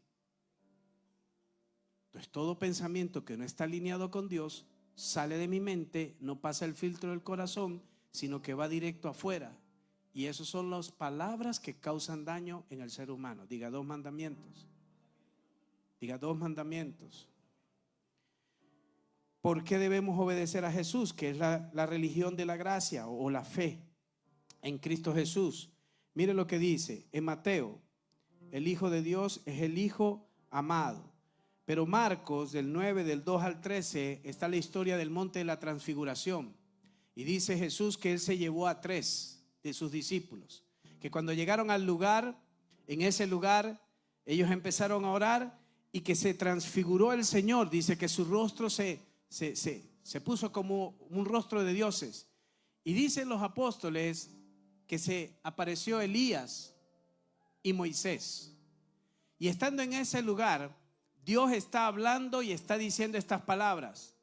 Entonces todo pensamiento que no está alineado con Dios sale de mi mente, no pasa el filtro del corazón, sino que va directo afuera. Y esas son las palabras que causan daño en el ser humano. Diga 2 mandamientos. Diga 2 mandamientos. ¿Por qué debemos obedecer a Jesús? Que es la religión de la gracia o la fe en Cristo Jesús. Mire lo que dice en Mateo: el Hijo de Dios es el Hijo amado. Pero Marcos, del 9, del 2 al 13, está la historia del monte de la transfiguración. Y dice Jesús que Él se llevó a 3 de sus discípulos, que cuando llegaron al lugar, en ese lugar, ellos empezaron a orar y que se transfiguró el Señor. Dice que su rostro se puso como un rostro de dioses. Y dicen los apóstoles que se apareció Elías y Moisés. Y estando en ese lugar, Dios está hablando y está diciendo estas palabras.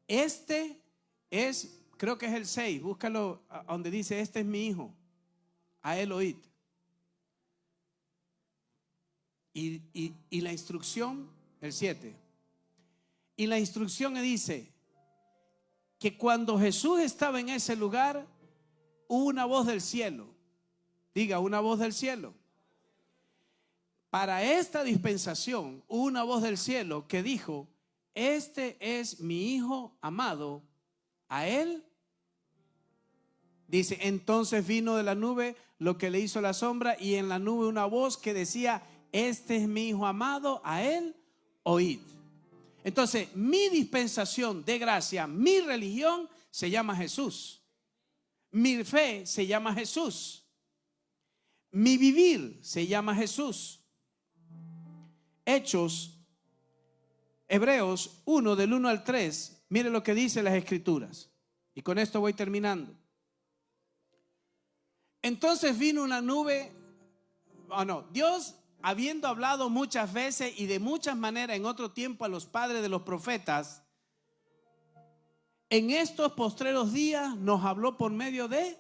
Este es, creo que es el 6, búscalo donde dice: este es mi hijo, a él oíd. Y la instrucción, el 7. Y la instrucción dice que cuando Jesús estaba en ese lugar, hubo una voz del cielo. Diga, una voz del cielo. Para esta dispensación hubo una voz del cielo que dijo: este es mi hijo amado, a él. Dice, entonces vino de la nube lo que le hizo la sombra, y en la nube una voz que decía: este es mi hijo amado, a él oíd. Entonces, mi dispensación de gracia, mi religión se llama Jesús. Mi fe se llama Jesús. Mi vivir se llama Jesús. Hechos, Hebreos 1 del 1 al 3, mire lo que dice las Escrituras. Y con esto voy terminando. Entonces vino una nube, Dios, habiendo hablado muchas veces y de muchas maneras en otro tiempo a los padres de los profetas, en estos postreros días nos habló por medio de,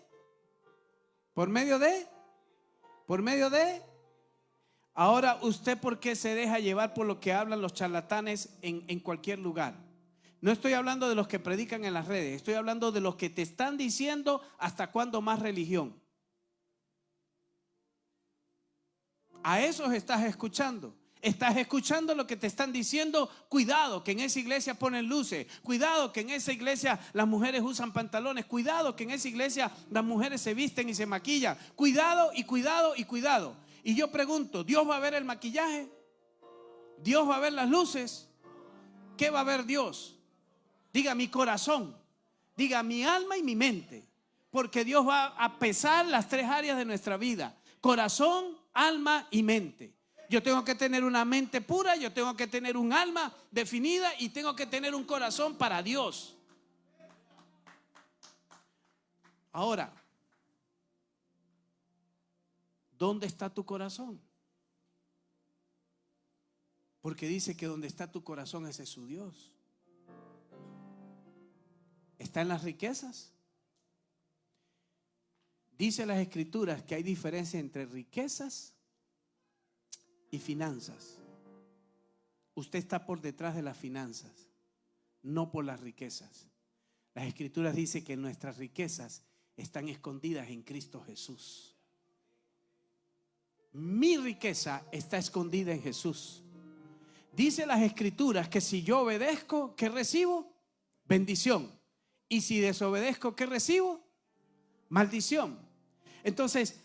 ahora usted, ¿por qué se deja llevar por lo que hablan los charlatanes en cualquier lugar? No estoy hablando de los que predican en las redes, estoy hablando de los que te están diciendo hasta cuándo más religión. A esos estás escuchando. Estás escuchando lo que te están diciendo. Cuidado que en esa iglesia ponen luces. Cuidado que en esa iglesia las mujeres usan pantalones. Cuidado que en esa iglesia las mujeres se visten y se maquillan. Cuidado y cuidado y cuidado. Y yo pregunto, ¿Dios va a ver el maquillaje? ¿Dios va a ver las luces? ¿Qué va a ver Dios? Diga mi corazón. Diga mi alma y mi mente. Porque Dios va a pesar las tres áreas de nuestra vida. Corazón, alma y mente. Yo tengo que tener una mente pura, yo tengo que tener un alma definida y tengo que tener un corazón para Dios. Ahora, ¿dónde está tu corazón? Porque dice que donde está tu corazón ese es su Dios. ¿Está en las riquezas? Dice las Escrituras que hay diferencia entre riquezas y finanzas. Usted está por detrás de las finanzas, no por las riquezas. Las Escrituras dicen que nuestras riquezas están escondidas en Cristo Jesús. Mi riqueza está escondida en Jesús. Dice las Escrituras que si yo obedezco, ¿qué recibo? Bendición. Y si desobedezco, ¿qué recibo? Maldición. Entonces,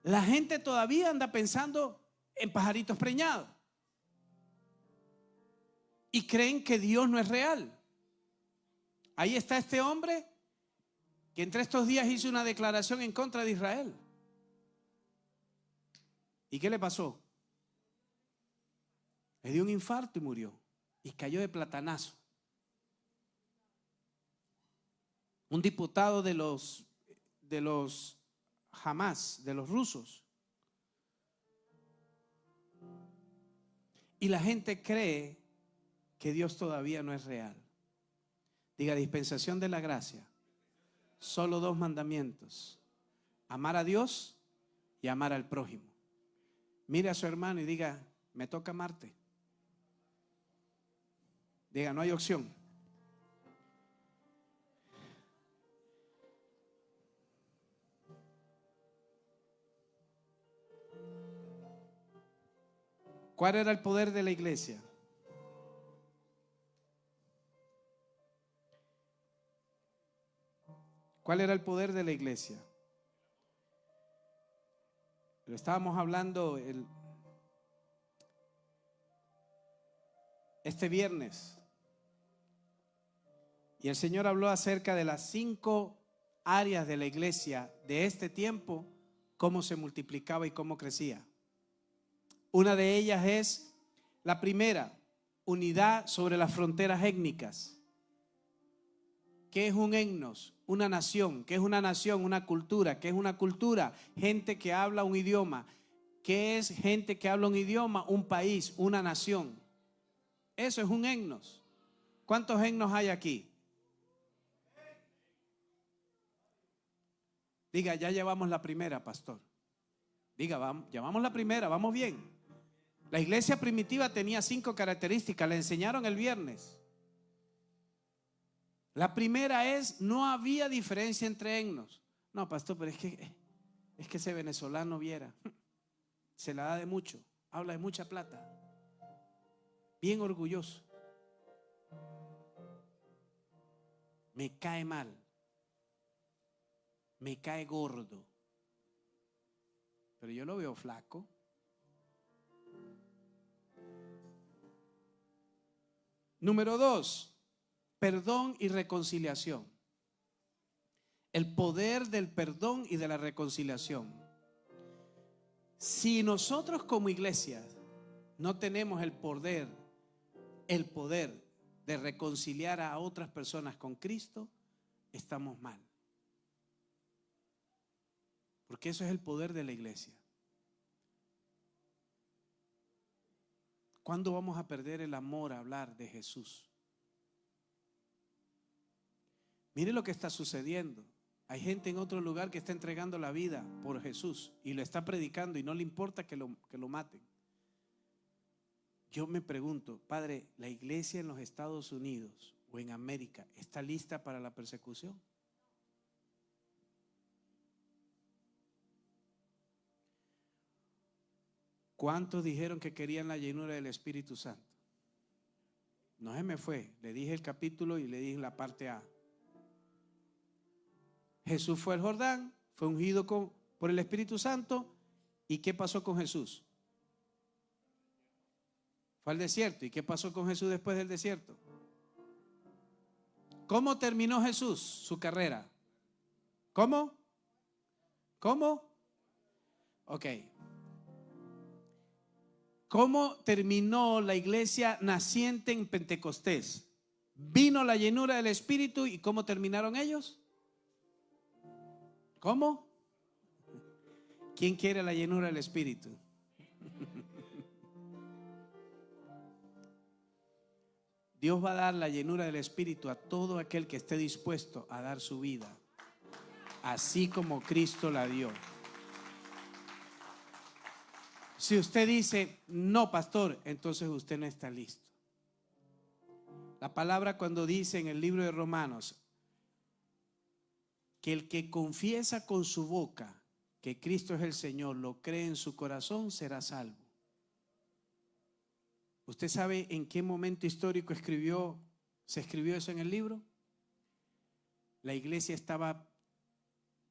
la gente todavía anda pensando en pajaritos preñados y creen que Dios no es real. Ahí está este hombre que entre estos días hizo una declaración en contra de Israel. ¿Y qué le pasó? Le dio un infarto y murió. Y cayó de platanazo. Un diputado de los Hamas, de los rusos. Y la gente cree que Dios todavía no es real. Diga, dispensación de la gracia. Solo dos mandamientos: amar a Dios y amar al prójimo. Mire a su hermano y diga, me toca amarte. Diga, no hay opción. ¿Cuál era el poder de la iglesia? ¿Cuál era el poder de la iglesia? Lo estábamos hablando este viernes. Y el Señor habló acerca de las 5 áreas de la iglesia de este tiempo, cómo se multiplicaba y cómo crecía. Una de ellas es la primera, unidad sobre las fronteras étnicas. ¿Qué es un etnos? Una nación. ¿Qué es una nación? Una cultura. ¿Qué es una cultura? Gente que habla un idioma. ¿Qué es gente que habla un idioma? Un país, una nación. Eso es un etnos. ¿Cuántos etnos hay aquí? Diga, ya llevamos la primera, pastor. Diga, vamos, llevamos la primera, vamos bien. La iglesia primitiva tenía 5 características, le enseñaron el viernes. La primera es, no había diferencia entre etnos. No, pastor, pero es que ese venezolano viera, se la da de mucho, habla de mucha plata, bien orgulloso. Me cae mal, me cae gordo, pero yo lo veo flaco. Número 2, perdón y reconciliación. El poder del perdón y de la reconciliación. Si nosotros como iglesia no tenemos el poder de reconciliar a otras personas con Cristo, estamos mal. Porque eso es el poder de la iglesia. ¿Cuándo vamos a perder el amor a hablar de Jesús? Mire lo que está sucediendo. Hay gente en otro lugar que está entregando la vida por Jesús y lo está predicando y no le importa que lo maten. Yo me pregunto, Padre, ¿la iglesia en los Estados Unidos o en América está lista para la persecución? ¿Cuántos dijeron que querían la llenura del Espíritu Santo? No se me fue, le dije el capítulo y le dije la parte A. Jesús fue al Jordán, fue ungido por el Espíritu Santo. ¿Y qué pasó con Jesús? Fue al desierto. ¿Y qué pasó con Jesús después del desierto? ¿Cómo terminó Jesús su carrera? ¿Cómo? Ok. ¿Cómo terminó la iglesia naciente en Pentecostés? Vino la llenura del Espíritu y ¿cómo terminaron ellos? ¿Cómo? ¿Quién quiere la llenura del Espíritu? Dios va a dar la llenura del Espíritu a todo aquel que esté dispuesto a dar su vida, así como Cristo la dio. Si usted dice, no, pastor, entonces usted no está listo. La palabra cuando dice en el libro de Romanos que el que confiesa con su boca que Cristo es el Señor, lo cree en su corazón, será salvo. ¿Usted sabe en qué momento histórico se escribió eso en el libro? La iglesia estaba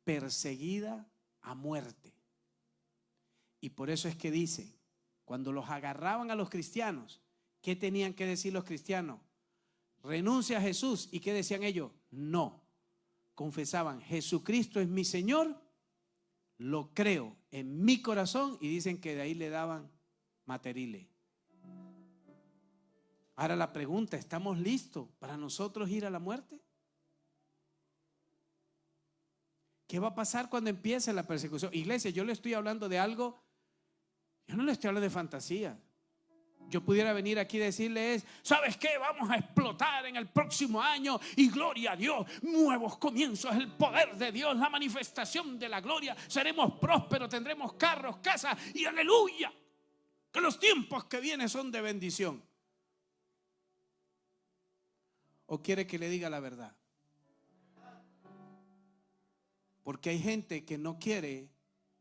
perseguida a muerte. Y por eso es que dice, cuando los agarraban a los cristianos, ¿qué tenían que decir los cristianos? Renuncia a Jesús. ¿Y qué decían ellos? No. Confesaban, Jesucristo es mi Señor, lo creo en mi corazón, y dicen que de ahí le daban materiles. Ahora la pregunta, ¿estamos listos para nosotros ir a la muerte? ¿Qué va a pasar cuando empiece la persecución? Iglesia, yo le estoy hablando de algo, yo no le estoy hablando de fantasía. Yo pudiera venir aquí y decirles, ¿sabes qué? Vamos a explotar en el próximo año y gloria a Dios, nuevos comienzos, el poder de Dios, la manifestación de la gloria, seremos prósperos, tendremos carros, casas y aleluya, que los tiempos que vienen son de bendición. ¿O quiere que le diga la verdad? Porque hay gente que no quiere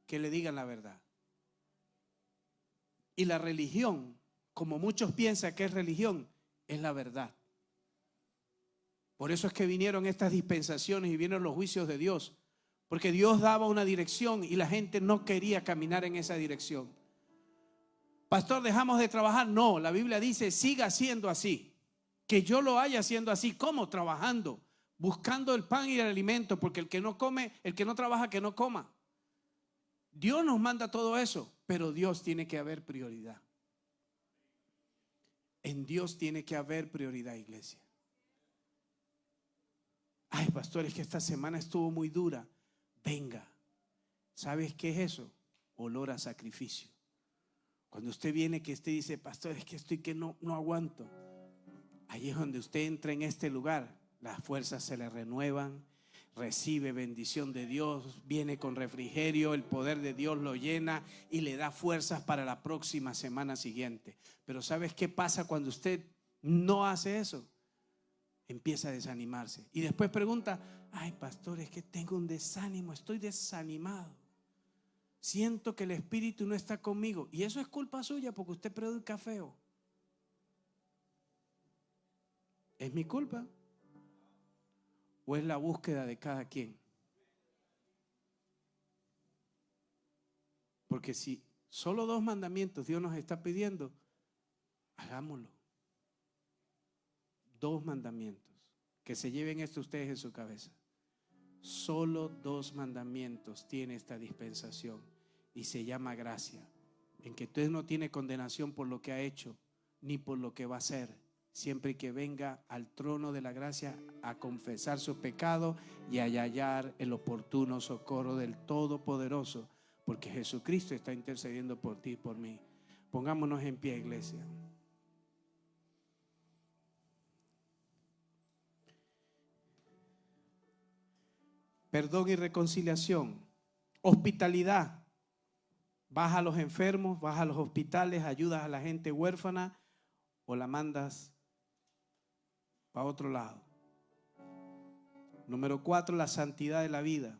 que le digan la verdad. Y la religión, como muchos piensan que es religión, es la verdad. Por eso es que vinieron estas dispensaciones y vinieron los juicios de Dios. Porque Dios daba una dirección y la gente no quería caminar en esa dirección. Pastor, ¿dejamos de trabajar? No, la Biblia dice, siga siendo así. Que yo lo haya haciendo así. ¿Cómo? Trabajando, buscando el pan y el alimento, porque el que no come, el que no trabaja, que no coma. Dios nos manda todo eso, pero Dios tiene que haber prioridad. En Dios tiene que haber prioridad, iglesia. Ay, pastor, es que esta semana estuvo muy dura. Venga, ¿sabes qué es eso? Olor a sacrificio. Cuando usted viene que usted dice, pastor, es que estoy que no aguanto. Ahí es donde usted entra en este lugar, las fuerzas se le renuevan, recibe bendición de Dios, viene con refrigerio, el poder de Dios lo llena y le da fuerzas para la próxima semana siguiente. Pero ¿sabes qué pasa cuando usted no hace eso? Empieza a desanimarse y después pregunta, ay, pastor, es que tengo un desánimo, estoy desanimado, siento que el Espíritu no está conmigo. Y eso es culpa suya porque usted predica feo. ¿Es mi culpa? ¿O es la búsqueda de cada quien? Porque si solo 2 mandamientos Dios nos está pidiendo, hagámoslo. 2 mandamientos. Que se lleven esto ustedes en su cabeza. Solo 2 mandamientos tiene esta dispensación y se llama gracia. En que usted no tiene condenación por lo que ha hecho ni por lo que va a hacer, siempre que venga al trono de la gracia a confesar sus pecados y a hallar el oportuno socorro del Todopoderoso, porque Jesucristo está intercediendo por ti y por mí. Pongámonos en pie, iglesia. Perdón y reconciliación. Hospitalidad. Vas a los enfermos, vas a los hospitales, ayudas a la gente huérfana o la mandas para otro lado. Número 4, la santidad de la vida.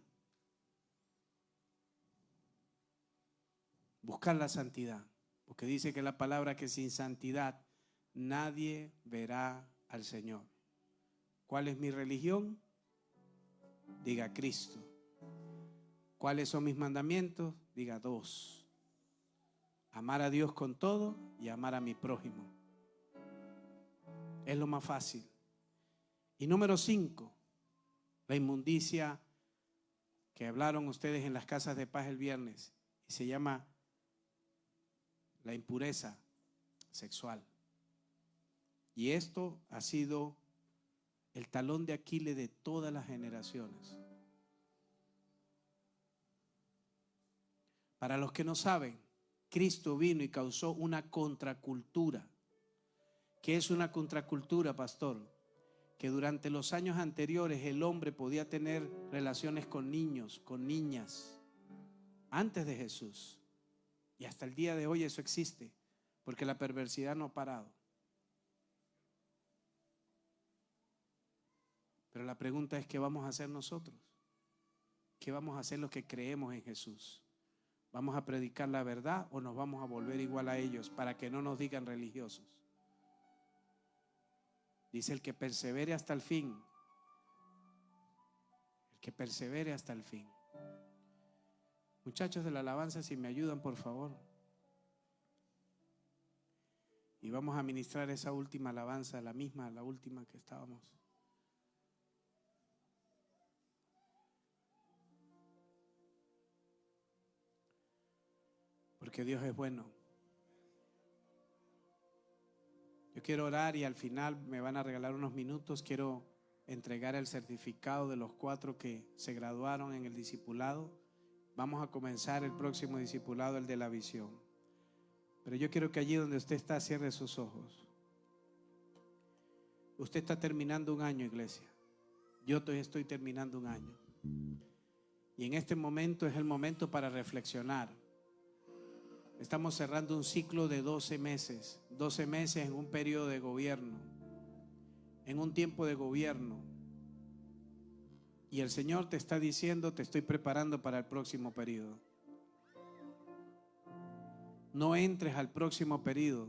Buscar la santidad, porque dice que la palabra que sin santidad nadie verá al Señor. ¿Cuál es mi religión? Diga Cristo. ¿Cuáles son mis mandamientos? Diga 2. Amar a Dios con todo y amar a mi prójimo. Es lo más fácil. Y número 5, la inmundicia que hablaron ustedes en las casas de paz el viernes, y se llama la impureza sexual. Y esto ha sido el talón de Aquiles de todas las generaciones. Para los que no saben, Cristo vino y causó una contracultura. ¿Qué es una contracultura, pastor? Que durante los años anteriores el hombre podía tener relaciones con niños, con niñas, antes de Jesús. Y hasta el día de hoy eso existe, porque la perversidad no ha parado. Pero la pregunta es, ¿qué vamos a hacer nosotros? ¿Qué vamos a hacer los que creemos en Jesús? ¿Vamos a predicar la verdad o nos vamos a volver igual a ellos para que no nos digan religiosos? Dice el que persevere hasta el fin. El que persevere hasta el fin. Muchachos de la alabanza, si me ayudan, por favor. Y vamos a ministrar esa última alabanza, la última que estábamos. Porque Dios es bueno. Yo quiero orar y al final me van a regalar unos minutos. Quiero entregar el certificado de los 4 que se graduaron en el discipulado. Vamos a comenzar el próximo discipulado, el de la visión. Pero yo quiero que allí donde usted está, cierre sus ojos. Usted está terminando un año, iglesia. Yo estoy terminando un año. Y en este momento es el momento para reflexionar. Estamos cerrando un ciclo de 12 meses. 12 meses en un periodo de gobierno. En un tiempo de gobierno. Y el Señor te está diciendo, te estoy preparando para el próximo periodo. No entres al próximo periodo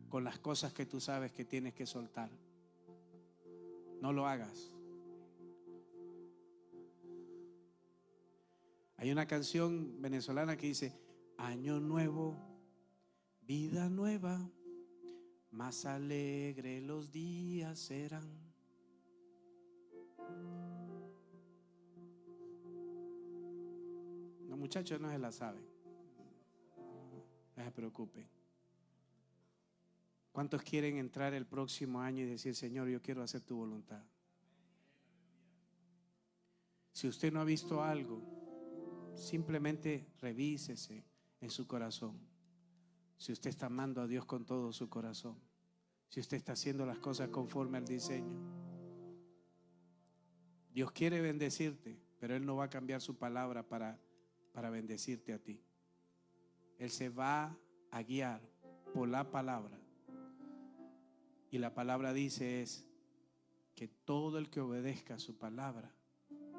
con las cosas que tú sabes que tienes que soltar. No lo hagas. Hay una canción venezolana que dice: año nuevo, vida nueva, más alegre los días serán. Los muchachos no se la saben. No se preocupen. ¿Cuántos quieren entrar el próximo año y decir: Señor, yo quiero hacer tu voluntad? Si usted no ha visto algo, simplemente revísese en su corazón. Si usted está amando a Dios con todo su corazón, si usted está haciendo las cosas conforme al diseño. Dios quiere bendecirte, pero Él no va a cambiar su palabra para bendecirte a ti. Él se va a guiar por la palabra. Y la palabra dice es que todo el que obedezca su palabra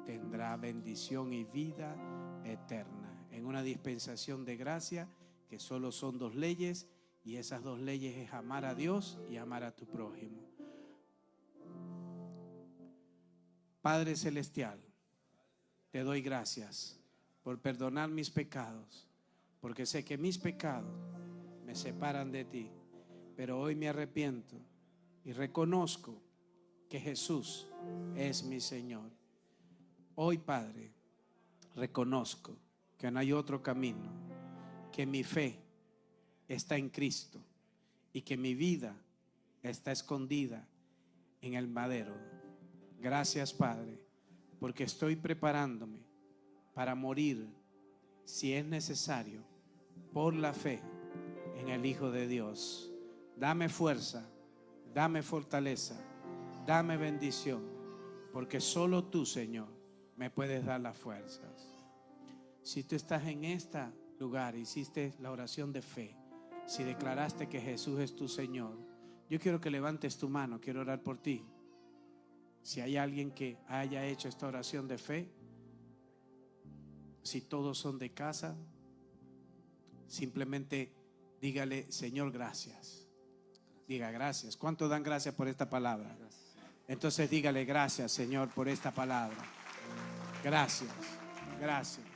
tendrá bendición y vida eterna. En una dispensación de gracia que solo son 2 leyes, y esas 2 leyes es amar a Dios y amar a tu prójimo. Padre celestial, te doy gracias por perdonar mis pecados, porque sé que mis pecados me separan de ti, pero hoy me arrepiento y reconozco que Jesús es mi Señor. Hoy, Padre, reconozco que no hay otro camino, que mi fe está en Cristo y que mi vida está escondida en el madero. Gracias, Padre, porque estoy preparándome para morir, si es necesario, por la fe en el Hijo de Dios. Dame fuerza, dame fortaleza, dame bendición, porque solo tú, Señor, me puedes dar las fuerzas. Si tú estás en este lugar, hiciste la oración de fe, si declaraste que Jesús es tu Señor, yo quiero que levantes tu mano, quiero orar por ti. Si hay alguien que haya hecho esta oración de fe, si todos son de casa, simplemente dígale: Señor, gracias. Diga gracias. ¿Cuántos dan gracias por esta palabra? Entonces dígale: gracias, Señor, por esta palabra. Gracias, gracias.